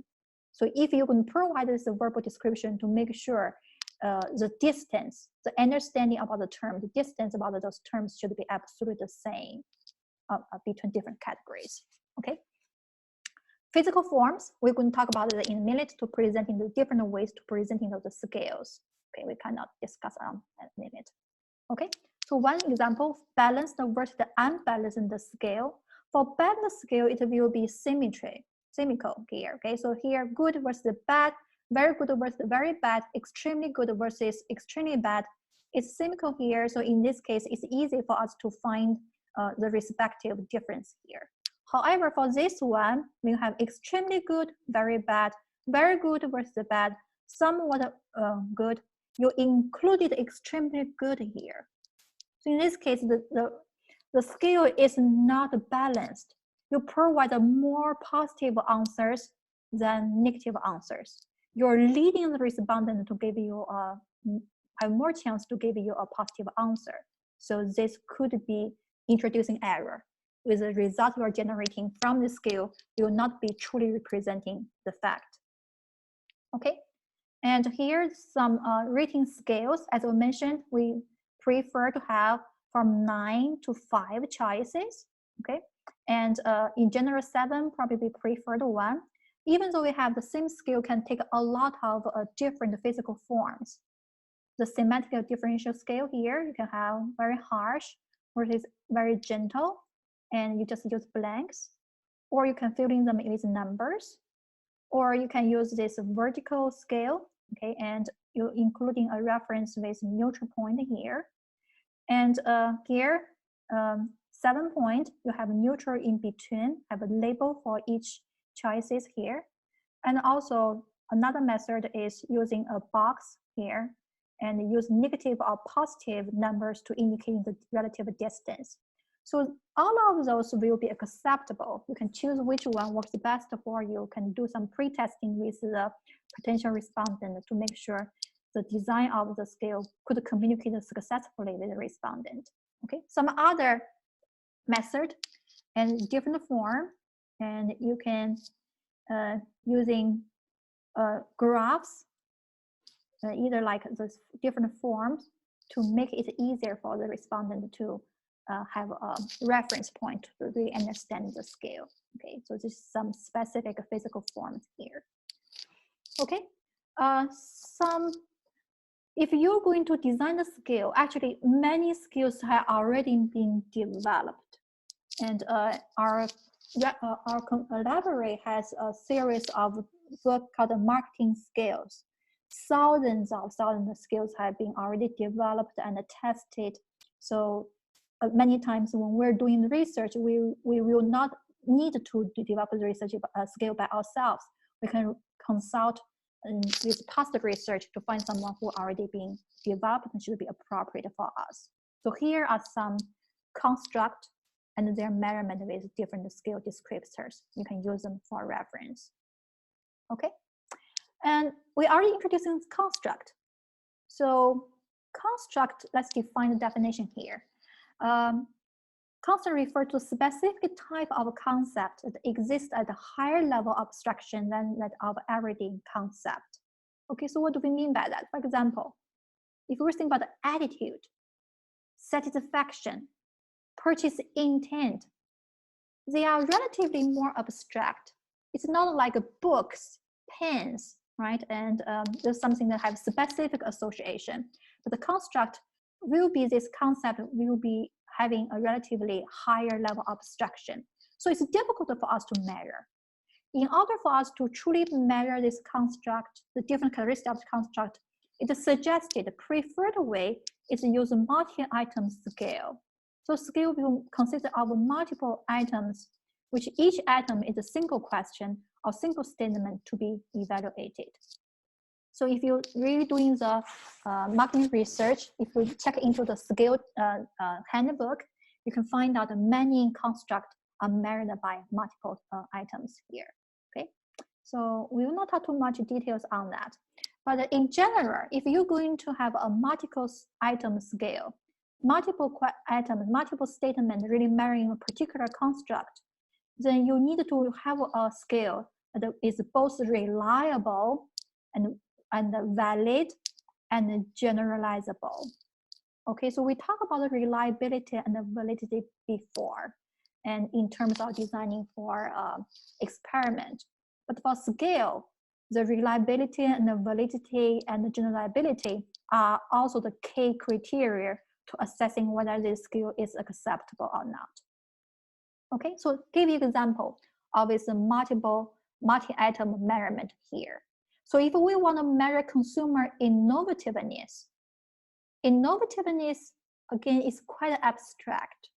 So if you can provide this verbal description to make sure the distance, the understanding about the term, the distance about those terms should be absolutely the same between different categories. Okay. Physical forms, we're going to talk about it in a minute to presenting the different ways to presenting those scales. Okay, we cannot discuss in a minute. Okay, so one example, balanced versus the unbalanced scale. For balanced scale, it will be symmetrical here. Okay, so here good versus bad, very good versus very bad, extremely good versus extremely bad. It's symmetrical here, so in this case, it's easy for us to find the respective difference here. However, for this one, we have extremely good, very bad, very good versus bad, somewhat good. You included extremely good here. So in this case, the scale is not balanced. You provide more positive answers than negative answers. You're leading the respondent to give you have more chance to give you a positive answer. So this could be introducing error. With the result you are generating from the scale, you will not be truly representing the fact. Okay, and here's some rating scales. As I mentioned, we prefer to have from 9 to 5 choices. Okay, and in general 7 probably preferred one. even though we have the same scale, can take a lot of different physical forms. The semantic differential scale here, you can have very harsh, or it is very gentle, and you just use blanks, or you can fill in them with numbers, or you can use this vertical scale, okay, and you're including a reference with neutral point here. And here, 7 point, you have neutral in between, have a label for each choices here. And also another method is using a box here and use negative or positive numbers to indicate the relative distance. So all of those will be acceptable. You can choose which one works best for you. You can do some pre-testing with the potential respondent to make sure the design of the scale could communicate successfully with the respondent. Okay, some other method and different form, and you can using graphs, either like the different forms to make it easier for the respondent to have a reference point to really understand the scale. Okay, so this is some specific physical forms here. Okay, if you're going to design the scale, actually many skills have already been developed, and our library has a series of book called marketing skills. Thousands of skills have been already developed and tested. So many times when we're doing research, we will not need to develop the research skill by ourselves. We can consult with past research to find someone who already been developed and should be appropriate for us. So here are some construct and their measurement with different scale descriptors. You can use them for reference. Okay, and we already introduced this construct. So construct, let's define the definition here. Construct refers to a specific type of concept that exists at a higher level of abstraction than that of everyday concept. Okay, so what do we mean by that? For example, if we think about attitude, satisfaction, purchase intent, they are relatively more abstract. It's not like books, pens, right? And there's something that have specific association. But the construct will be, this concept will be having a relatively higher level of abstraction. So it's difficult for us to measure. In order for us to truly measure this construct, the different characteristics of the construct, it is suggested the preferred way is to use a multi-item scale. So scale will consist of multiple items, which each item is a single question or single statement to be evaluated. So if you're really doing the marketing research, if you check into the scale handbook, you can find out many constructs are measured by multiple items here. Okay, so we will not talk too much details on that. But in general, if you're going to have a multiple item scale, multiple items, multiple statements really measuring a particular construct, then you need to have a scale that is both reliable and valid and generalizable. Okay, so we talked about the reliability and the validity before, and in terms of designing for experiment. But for scale, the reliability and the validity and the generalizability are also the key criteria to assessing whether this scale is acceptable or not. Okay, so give you an example of this multi-item measurement here. So if we want to measure consumer innovativeness, again is quite abstract.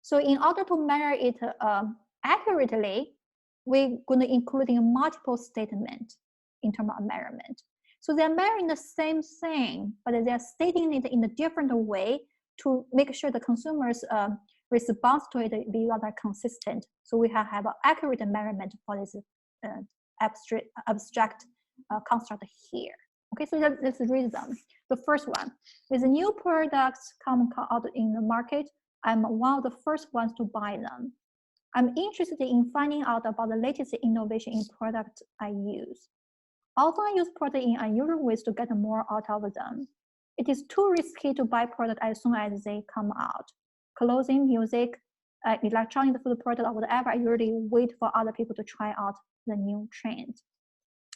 So in order to measure it accurately, we're going to include in multiple statements in terms of measurement. So they're measuring the same thing, but they're stating it in a different way to make sure the consumer's response to it be rather consistent. So we have an accurate measurement for this abstract construct here. Okay, so let's read them. The first one, with new products come out in the market, I'm one of the first ones to buy them. I'm interested in finding out about the latest innovation in products I use. Often I use products in unusual ways to get more out of them. It is too risky to buy products as soon as they come out. Clothing, music, electronic food product, or whatever, I usually wait for other people to try out the new trend.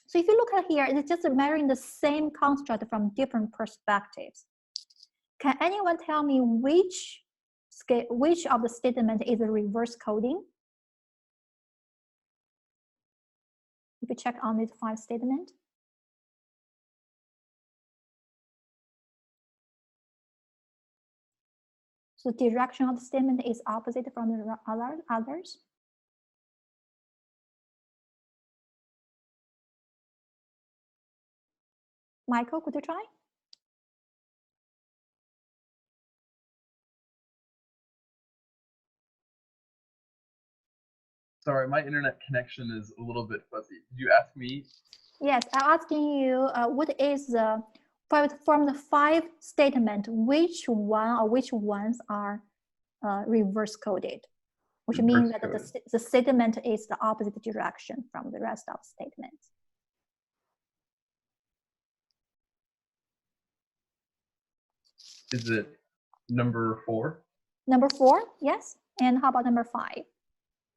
So if you look at here, it's just measuring the same construct from different perspectives. Can anyone tell me which of the statement is a reverse coding? If you check on these 5 statements. So the direction of the statement is opposite from the others. Michael, could you try? Sorry, my internet connection is a little bit fuzzy. Did you ask me? Yes, I'm asking you what is the, from the 5 statements, which one or which ones are reverse coded, which means that the statement is the opposite direction from the rest of the statements. Is it number 4? Number 4, yes. And how about number 5?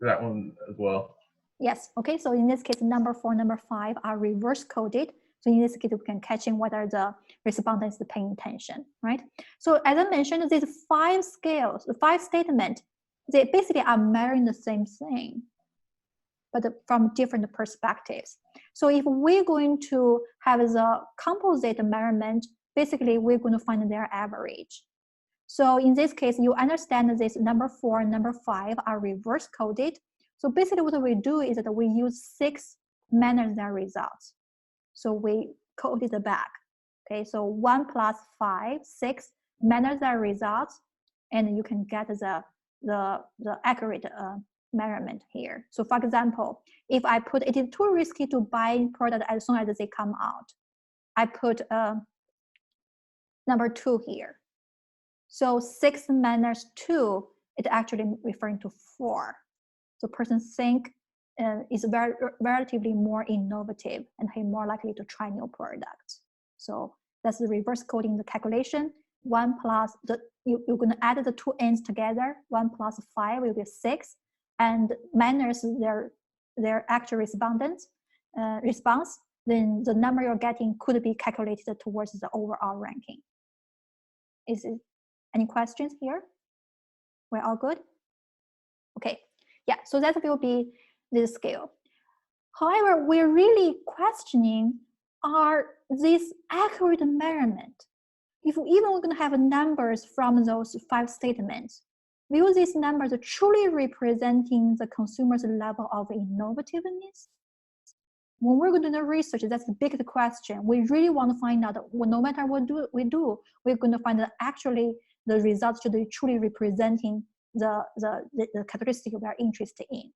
That one as well. Yes, okay, so in this case, number 4, number 5 are reverse coded. So in this case, we can catch in whether the respondent is paying attention, right? So as I mentioned, these 5 scales, the 5 statements, they basically are measuring the same thing, but from different perspectives. So if we're going to have the composite measurement, basically we're going to find their average. So in this case, you understand that this number 4 and number 5 are reverse coded. So basically what we do is that we use 6 minus their results. So we coded it back. Okay, so 1 plus 5, 6 minus their results, and you can get the accurate measurement here. So for example, if I put it is too risky to buy product as soon as they come out, I put number 2 here. So 6 minus 2, it's actually referring to 4. So person think is relatively more innovative and he's more likely to try new products. So that's the reverse coding the calculation. 1 plus you're going to add the 2 ends together. 1 plus 5 will be 6, and minus their actual response. Then the number you're getting could be calculated towards the overall ranking. Is it any questions here? We're all good? Okay, yeah, so that will be this scale. However, we're really questioning, are these accurate measurement? If even we're going to have numbers from those 5 statements, will these numbers truly representing the consumer's level of innovativeness? When we're going to do research, that's the biggest question. We really want to find out, well, no matter what we do, we're going to find that actually the results should be truly representing the characteristic we are interested in.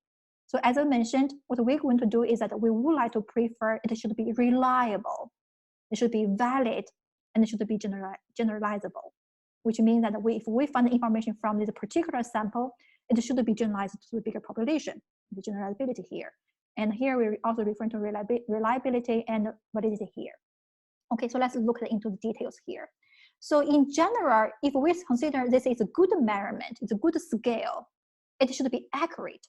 So as I mentioned, what we're going to do is that we would like to prefer it should be reliable, it should be valid, and it should be generalizable, which means that if we find the information from this particular sample, it should be generalized to the bigger population, the generalizability here. And here we're also referring to reliability and validity here. Okay, so let's look into the details here. So in general, if we consider this is a good measurement, it's a good scale, it should be accurate,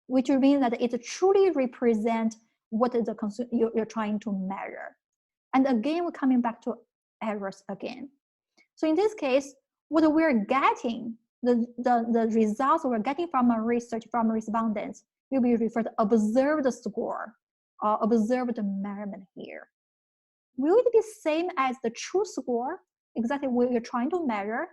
which means that it truly represents what is you're trying to measure. And again, we're coming back to errors again. So in this case, what we're getting, the results we're getting from our research, from respondents, will be referred to observed score or observed measurement here. Will it be same as the true score, exactly what you're trying to measure?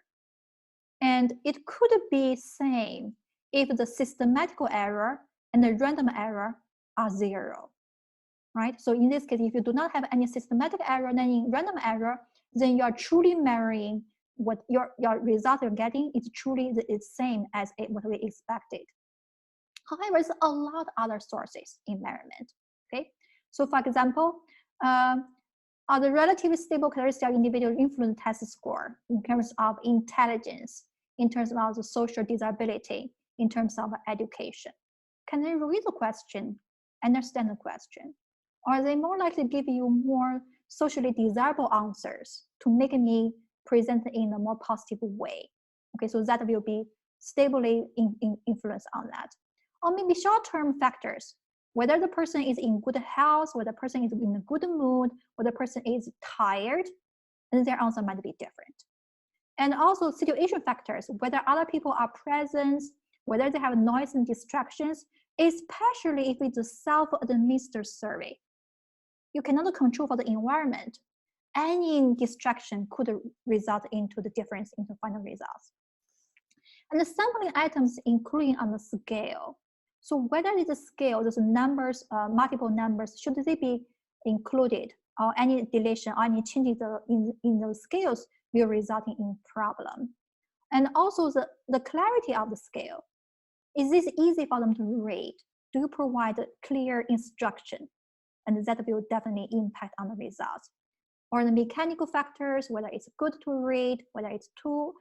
And it could be same if the systematical error and the random error are 0, right? So in this case, if you do not have any systematic error, then in random error, then you are truly measuring what your result you're getting is truly the same as what we expected. However, there's a lot of other sources in measurement, okay? So for example, are the relatively stable characteristic of individual influence test score in terms of intelligence, in terms of the social disability, in terms of education? Can they read the question, understand the question? Or are they more likely to give you more socially desirable answers to make me present in a more positive way? Okay, so that will be stably influence on that. Or maybe short-term factors. whether the person is in good health, whether the person is in a good mood, whether the person is tired, and their answer might be different. And also situation factors, whether other people are present, whether they have noise and distractions, especially if it's a self-administered survey. You cannot control for the environment. Any distraction could result into the difference in the final results. And the sampling items including on the scale. So whether it's a scale, those numbers, multiple numbers, should they be included, or any deletion or any changes in those scales will result in problem. And also the clarity of the scale. Is this easy for them to read? Do you provide clear instruction? And that will definitely impact on the results. Or the mechanical factors, whether it's good to read, whether it's too,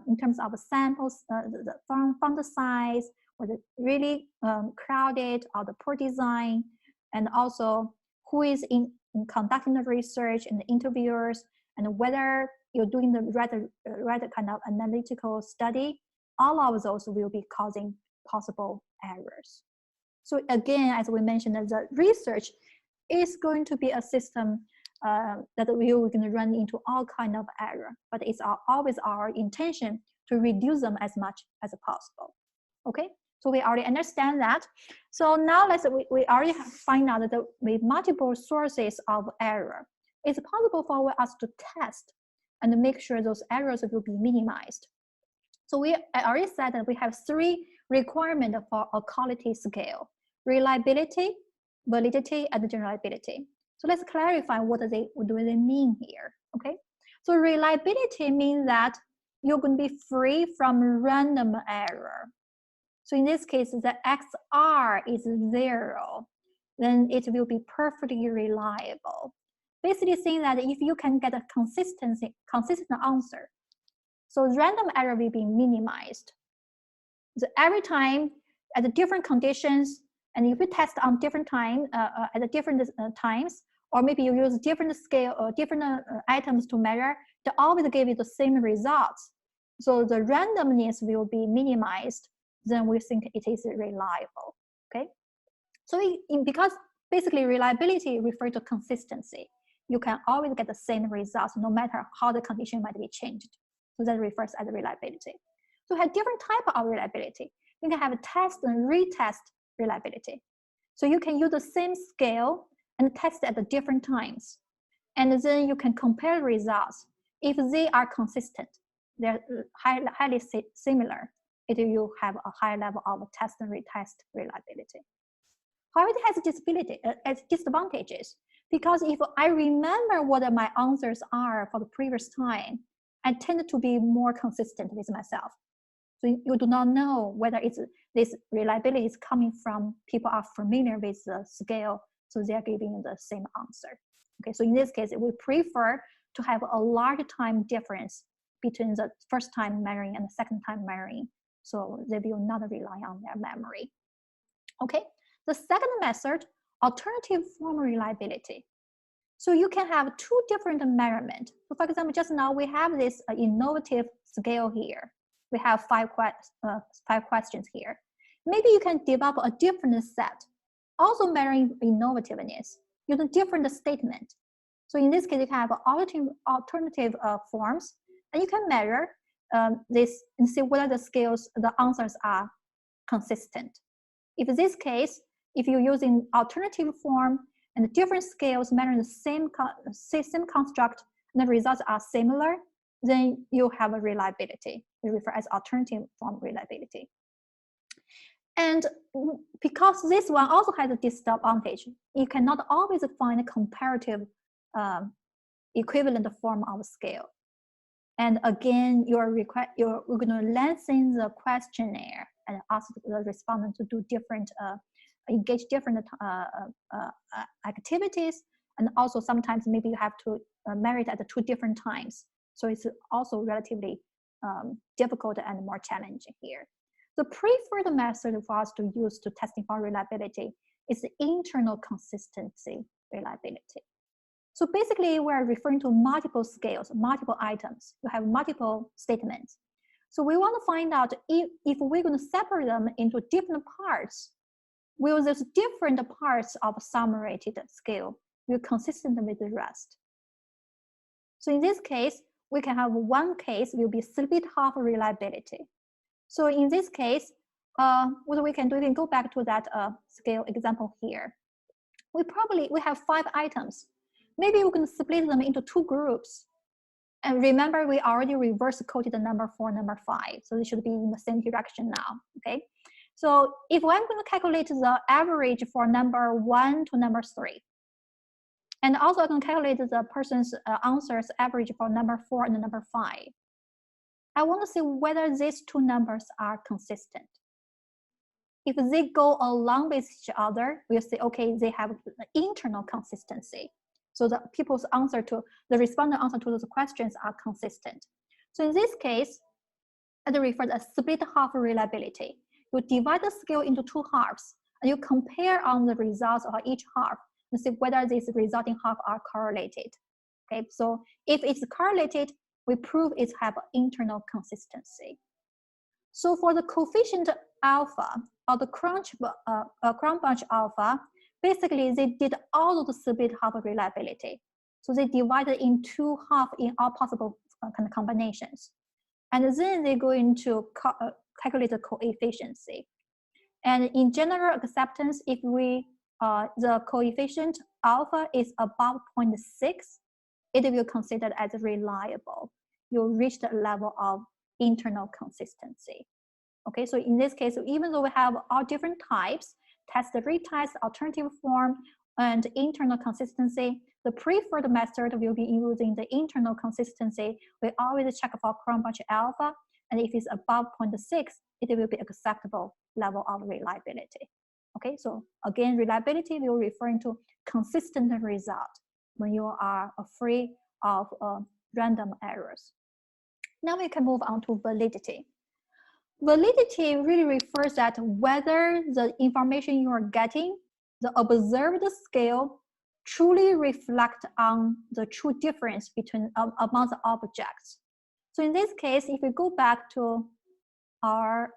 in terms of samples, the font size, whether really crowded or the poor design, and also who is in conducting the research and the interviewers, and whether you're doing the right kind of analytical study. All of those will be causing possible errors. So again, as we mentioned, the research is going to be a system that we're going to run into all kind of error, but it's always our intention to reduce them as much as possible. Okay, so we already understand that. So now we already find out that with multiple sources of error, it's possible for us to test and make sure those errors will be minimized. So I already said that we have 3 requirements for a quality scale: reliability, validity, and generalizability. So let's clarify what do they mean here, okay? So reliability means that you're going to be free from random error. So in this case, the XR is 0, then it will be perfectly reliable. Basically saying that if you can get a consistent answer, so random error will be minimized. So every time at the different conditions, and if you test on different time at the different times, or maybe you use different scale or different items to measure, they always give you the same results. So the randomness will be minimized. Then we think it is reliable. Okay. So because basically reliability refers to consistency. You can always get the same results no matter how the condition might be changed. So that refers as reliability. So we have different type of reliability. You can have a test and retest reliability. So you can use the same scale and test at the different times. And then you can compare results. If they are consistent, they're highly similar, it will have a high level of test and retest reliability. However, it has disadvantages, because if I remember what my answers are for the previous time, I tend to be more consistent with myself. So you do not know whether this reliability is coming from people are familiar with the scale, so they are giving the same answer. Okay, so in this case, we prefer to have a large time difference between the first time measuring and the second time measuring, so they will not rely on their memory. Okay, the second method, alternative form reliability. So you can have 2 different measurements. So for example, just now we have this innovative scale here. We have 5 questions here. Maybe you can develop a different set, also measuring innovativeness, using different statement. So in this case, you can have alternative forms, and you can measure this and see whether the answers are consistent. If in this case, if you're using alternative form and different scales measuring the same construct, and the results are similar, then you have a reliability. We refer as alternative form reliability. And because this one also has a disadvantage, you cannot always find a comparative equivalent form of scale. And again, you're going to lengthen the questionnaire and ask the respondent to do different, engage different activities. And also sometimes maybe you have to measure it at 2 different times. So it's also relatively difficult and more challenging here. The preferred method for us to use to testing for reliability is the internal consistency reliability. So basically, we're referring to multiple scales, multiple items. You have multiple statements. So we want to find out if we're going to separate them into different parts, will those different parts of some rated scale be consistent with the rest? So in this case, we can have one case will be split half reliability. So in this case, what we can do, we can go back to that scale example here. We have 5 items. Maybe we can split them into 2 groups. And remember, we already reverse coded the number 4, number 5. So they should be in the same direction now, okay? So if I'm going to calculate the average for number 1 to number 3, and also I can calculate the person's answers average for number 4 and number 5, I want to see whether these 2 numbers are consistent. If they go along with each other, we'll say, okay, they have internal consistency. So the respondent answer to those questions are consistent. So in this case, I refer to as split half reliability. You divide the scale into 2 halves, and you compare on the results of each half and see whether these resulting half are correlated. Okay, so if it's correlated, we prove it have internal consistency. So for the coefficient alpha or the Cron bunch alpha, basically they did all of the split half reliability. So they divided in 2 halves in all possible kind of combinations. And then they go into calculate the coefficient. And in general acceptance, if the coefficient alpha is above 0.6, it will be considered as reliable. You reach the level of internal consistency. Okay, so in this case, even though we have all different types, test, retest, alternative form, and internal consistency, the preferred method will be using the internal consistency. We always check for Cron bunch alpha, and if it's above 0.6, it will be acceptable level of reliability. Okay, so again, reliability will referring to consistent result when you are free of random errors. Now we can move on to validity. Validity really refers at whether the information you are getting, the observed scale, truly reflect on the true difference between among the objects. So in this case, if we go back to our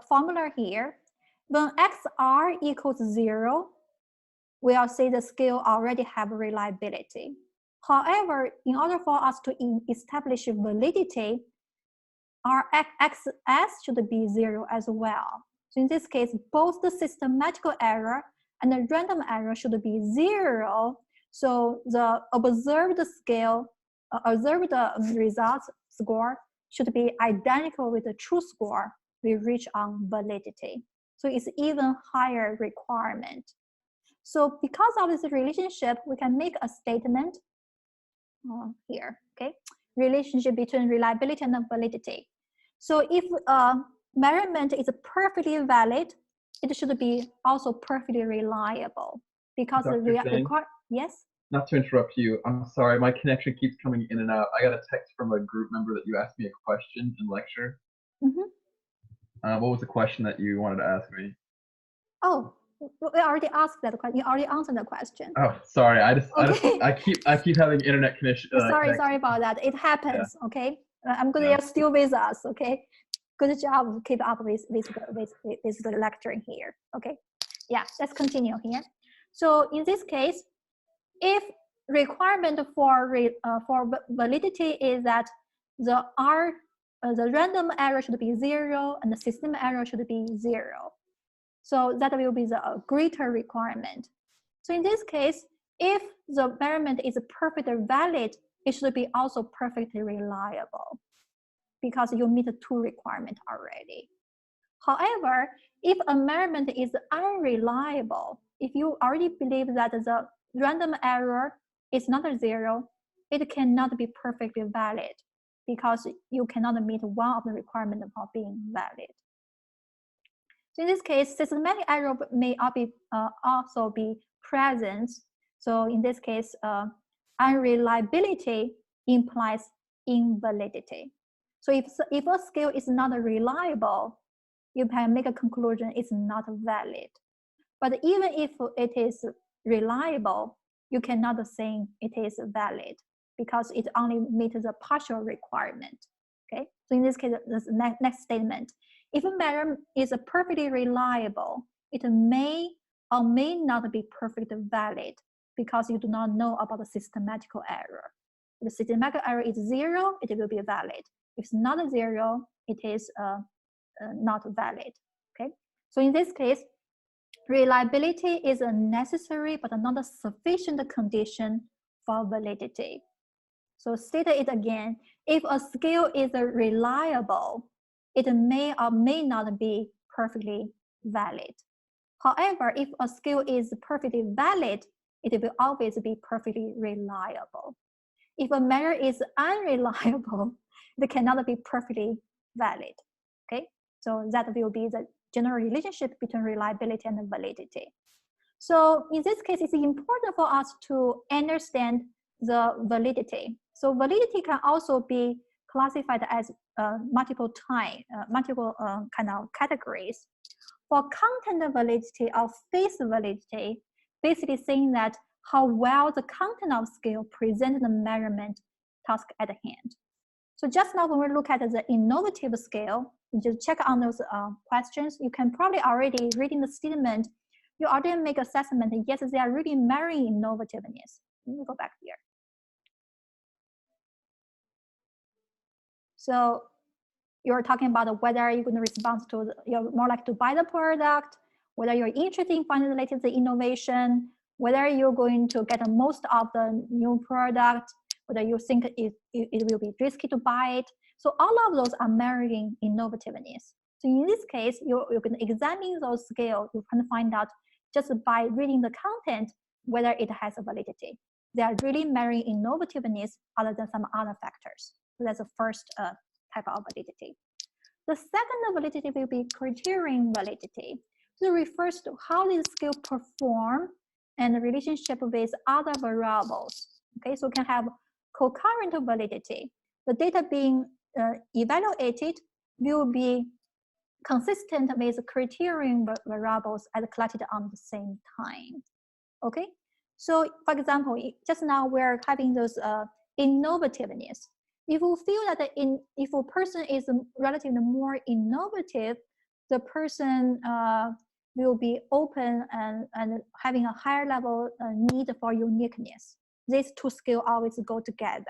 formula here, when XR equals 0, we'll say the scale already have reliability. However, in order for us to establish validity, our XS should be 0 as well. So in this case, both the systematical error and the random error should be 0. So the observed scale, observed results score should be identical with the true score we reach on validity. So it's even higher requirement. So because of this relationship, we can make a statement here, okay? Relationship between reliability and validity. So if measurement is perfectly valid, it should be also perfectly reliable because yes? Not to interrupt you, I'm sorry, my connection keeps coming in and out. I got a text from a group member that you asked me a question in lecture. Mm-hmm. What was the question that you wanted to ask me? Oh, we already asked that question. You already answered the question. Oh, sorry. Okay. I keep having internet connection. Sorry about that. It happens. Yeah. Okay. I'm good. You're still with us. Okay. Good job. Keep up with the lecturing here. Okay. Yeah. Let's continue here. So in this case, if requirement for validity is that the random error should be 0 and the system error should be 0. So that will be the greater requirement. So in this case, if the measurement is perfectly valid, it should be also perfectly reliable because you meet the 2 requirements already. However, if a measurement is unreliable, if you already believe that the random error is not 0, it cannot be perfectly valid because you cannot meet one of the requirements of being valid. So in this case, systematic error may also be present. So in this case, unreliability implies invalidity. So if a scale is not reliable, you can make a conclusion it's not valid. But even if it is reliable, you cannot say it is valid because it only meets the partial requirement. Okay. So in this case, this next statement. if a measure is perfectly reliable, it may or may not be perfectly valid because you do not know about the systematical error. If the systematical error is 0, it will be valid. If it's not a 0, it is not valid. Okay. So in this case, reliability is a necessary but not a sufficient condition for validity. So state it again, if a scale is reliable, it may or may not be perfectly valid. However, if a scale is perfectly valid, it will always be perfectly reliable. If a measure is unreliable, it cannot be perfectly valid. Okay, so that will be the general relationship between reliability and validity. So in this case, it's important for us to understand the validity. So validity can also be classified as multiple kind of categories. For content validity or face validity, basically saying that how well the content of scale presents the measurement task at hand. So just now when we look at the innovative scale, you just check on those questions, you can probably already reading the statement, you already make assessment, yes, they are really measuring innovativeness. Let me go back here. So you're talking about whether you're going to respond to, you're more like to buy the product, whether you're interested in finding the latest innovation, whether you're going to get the most of the new product, whether you think it will be risky to buy it. So all of those are measuring innovativeness. So in this case, you're going to examine those scales. You can find out just by reading the content whether it has a validity. They are really measuring innovativeness other than some other factors. So that's the first type of validity. The second validity will be criterion validity. So it refers to how this scale perform and the relationship with other variables. Okay, so we can have concurrent validity. The data being evaluated will be consistent with criterion variables as collected on the same time. Okay, so for example, just now we're having those innovativeness. If we feel that if a person is relatively more innovative, the person will be open and having a higher level need for uniqueness. These two scales always go together.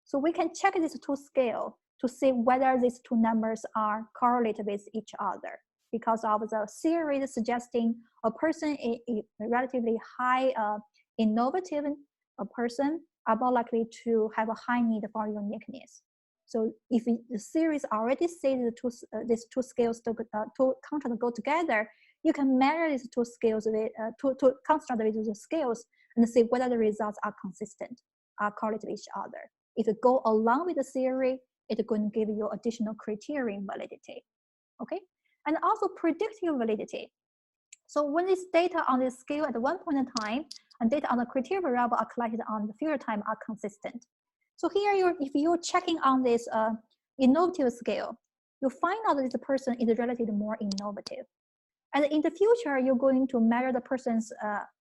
So we can check these two scales to see whether these two numbers are correlated with each other because of the theory suggesting a person is relatively high innovative a person are more likely to have a high need for uniqueness. So if the series already say these two scales two contrast go together, you can measure these two scales with to construct with the scales and see whether the results are consistent, are correlated with each other. If it go along with the theory, it's going to give you additional criterion validity. Okay, and also predictive validity. So when this data on this scale at one point in time and data on the criteria variable are collected on the future time are consistent. So here, if you're checking on this innovative scale, you find out that this person is relatively more innovative. And in the future, you're going to measure the person's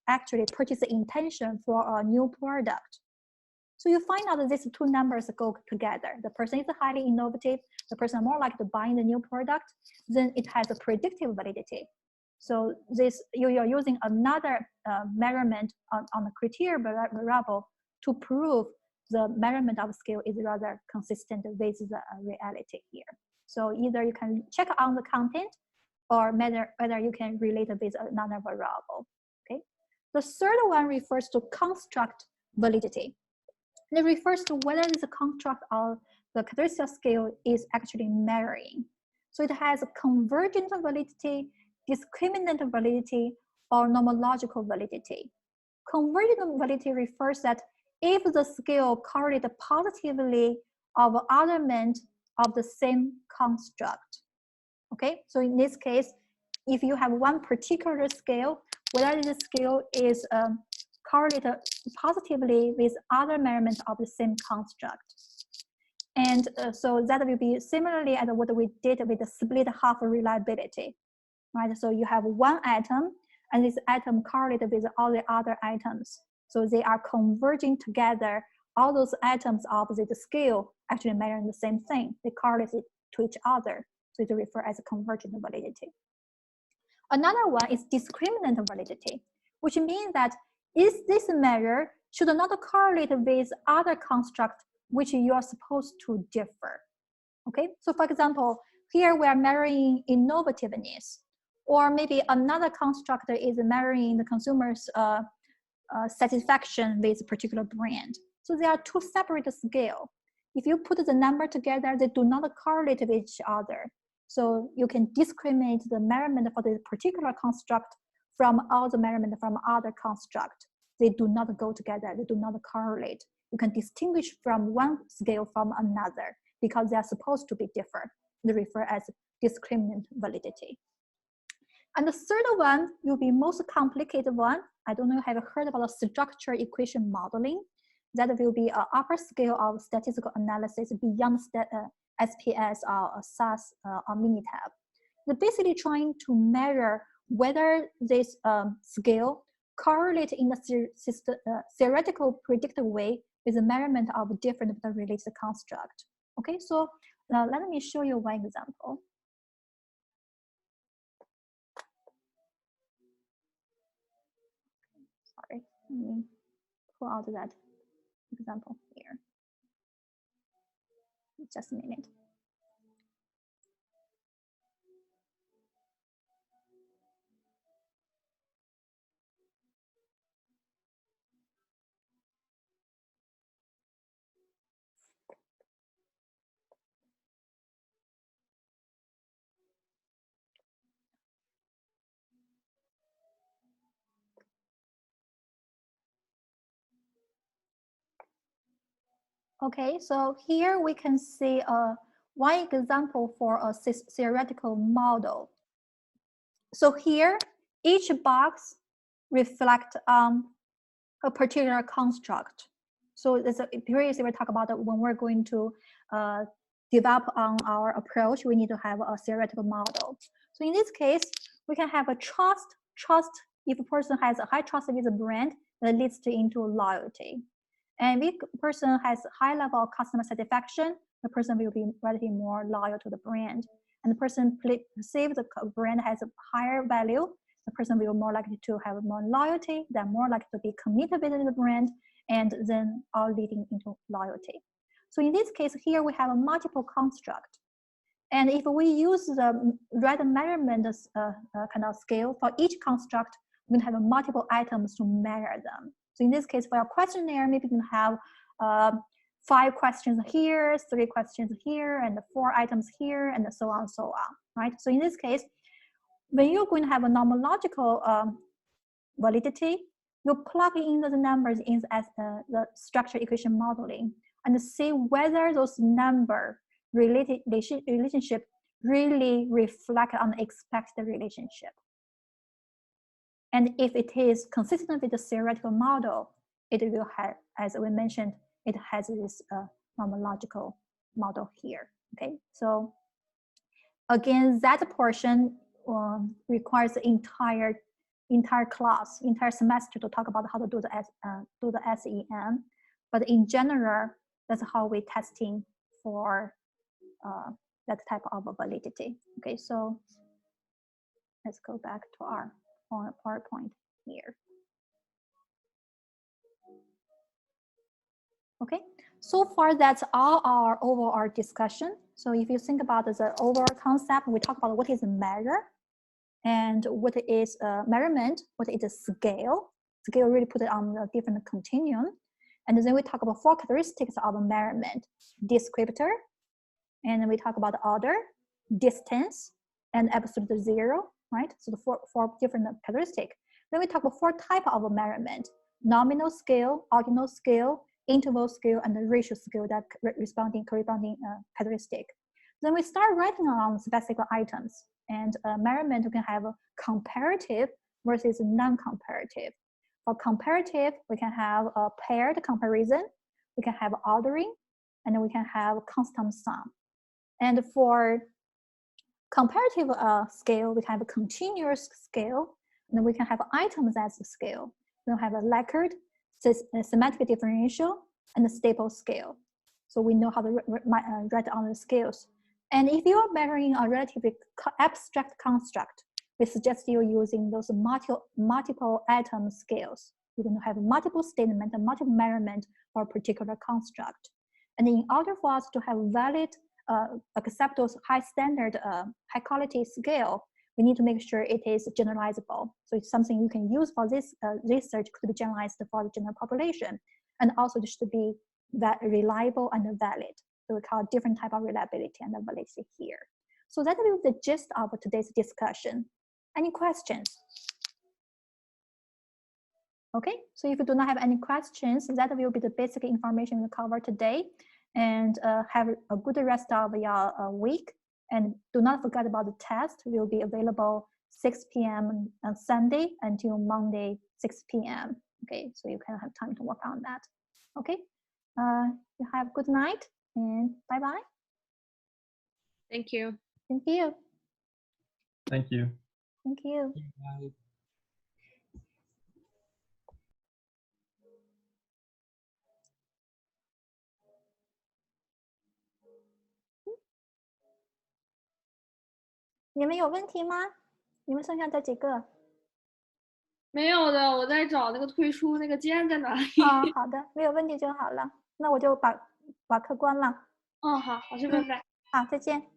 actually purchase intention for a new product. So you find out that these two numbers go together. The person is highly innovative, the person is more likely to buy the new product, then it has a predictive validity. So this you are using another measurement on the criteria variable to prove the measurement of scale is rather consistent with the reality here. So either you can check on the content or whether you can relate it with another variable. Okay. The third one refers to construct validity. And it refers to whether this construct of the characteristic scale is actually measuring. So it has a convergent validity, discriminant validity, or nomological validity. Convergent validity refers that if the scale correlates positively of element of the same construct. Okay, so in this case, if you have one particular scale, whether this scale is correlated positively with other measurements of the same construct. And so that will be similarly as what we did with the split half reliability, right? So you have one atom and this atom correlated with all the other atoms. So they are converging together. All those atoms of the scale actually measuring the same thing. They correlate to each other. So it's referred as convergent validity. Another one is discriminant validity, which means that is this measure should not correlate with other constructs which you are supposed to differ. Okay, so for example, here we are measuring innovativeness, or maybe another construct is measuring the consumer's satisfaction with a particular brand. So there are two separate scales. If you put the number together, they do not correlate with each other. So you can discriminate the measurement for this particular construct from all the measurement from other construct. They do not go together, they do not correlate. You can distinguish from one scale from another because they are supposed to be different. They refer as discriminant validity. And the third one will be most complicated one. I don't know if you have heard about the structure equation modeling. That will be an upper scale of statistical analysis beyond SPS or SAS or Minitab. They're basically trying to measure whether this scale correlate in a theoretical predictive way with the measurement of different related construct. Okay, so let me show you one example. Sorry, let me pull out that example here. Just a minute. Okay, so here we can see one example for a theoretical model. So here, each box reflects a particular construct. So previously we talked about that when we're going to develop on our approach, we need to have a theoretical model. So in this case, we can have a trust. If a person has a high trust with a brand, that leads into loyalty. And if a person has high level of customer satisfaction, the person will be relatively more loyal to the brand. And the person perceives the brand has a higher value, the person will be more likely to have more loyalty, they're more likely to be committed with the brand, and then all leading into loyalty. So in this case here, we have a multiple construct. And if we use the right measurement kind of scale for each construct, we can have multiple items to measure them. So in this case, for a questionnaire, maybe you can have 5 questions here, 3 questions here, and 4 items here, and so on and so on, right? So in this case, when you're going to have a nomological validity, you plug in those numbers in as the structure equation modeling and see whether those number relationship really reflect on the expected relationship. And if it is consistent with the theoretical model, it will have, as we mentioned, it has this nomological model here, okay? So again, that portion requires the entire class, entire semester to talk about how to do the SEM. But in general, that's how we're testing for that type of validity. Okay, so let's go back to our PowerPoint here. Okay, so far that's all our overall discussion. So if you think about the overall concept, we talk about what is a measure and what is a measurement, what is a scale. Scale really put it on a different continuum. And then we talk about 4 characteristics of a measurement: descriptor, and then we talk about order, distance, and absolute zero, right? So the four different characteristics. Then we talk about 4 types of measurement: nominal scale, ordinal scale, interval scale, and the ratio scale that corresponding characteristic. Then we start writing on specific items. And measurement, we can have a comparative versus non-comparative. For comparative, we can have a paired comparison, we can have ordering, and then we can have constant sum. And for comparative scale, we can have a continuous scale, and then we can have items as a scale. We'll have a Likert, semantic differential, and a stable scale. So we know how to write on the scales. And if you are measuring a relatively abstract construct, we suggest you using those multiple atom scales. You're going to have multiple statements and multiple measurement for a particular construct. And in order for us to have valid, acceptable, high standard, high quality scale, we need to make sure it is generalizable. So it's something you can use for this research, could be generalized for the general population. And also it should be that reliable and valid. So we call different type of reliability and validity here. So that will be the gist of today's discussion. Any questions? Okay, so if you do not have any questions, that will be the basic information we cover today. And have a good rest of your week. And do not forget about the test. It will be available 6 p.m. on Sunday until Monday, 6 p.m. Okay, so you can have time to work on that. Okay, you have a good night and bye-bye. Thank you. Thank you. Thank you. Thank you. Bye. 你们有问题吗？你们剩下这几个？没有的，我在找那个退出那个键在哪里。啊，好的，没有问题就好了。那我就把课关了。嗯，好，老师拜拜。好，再见。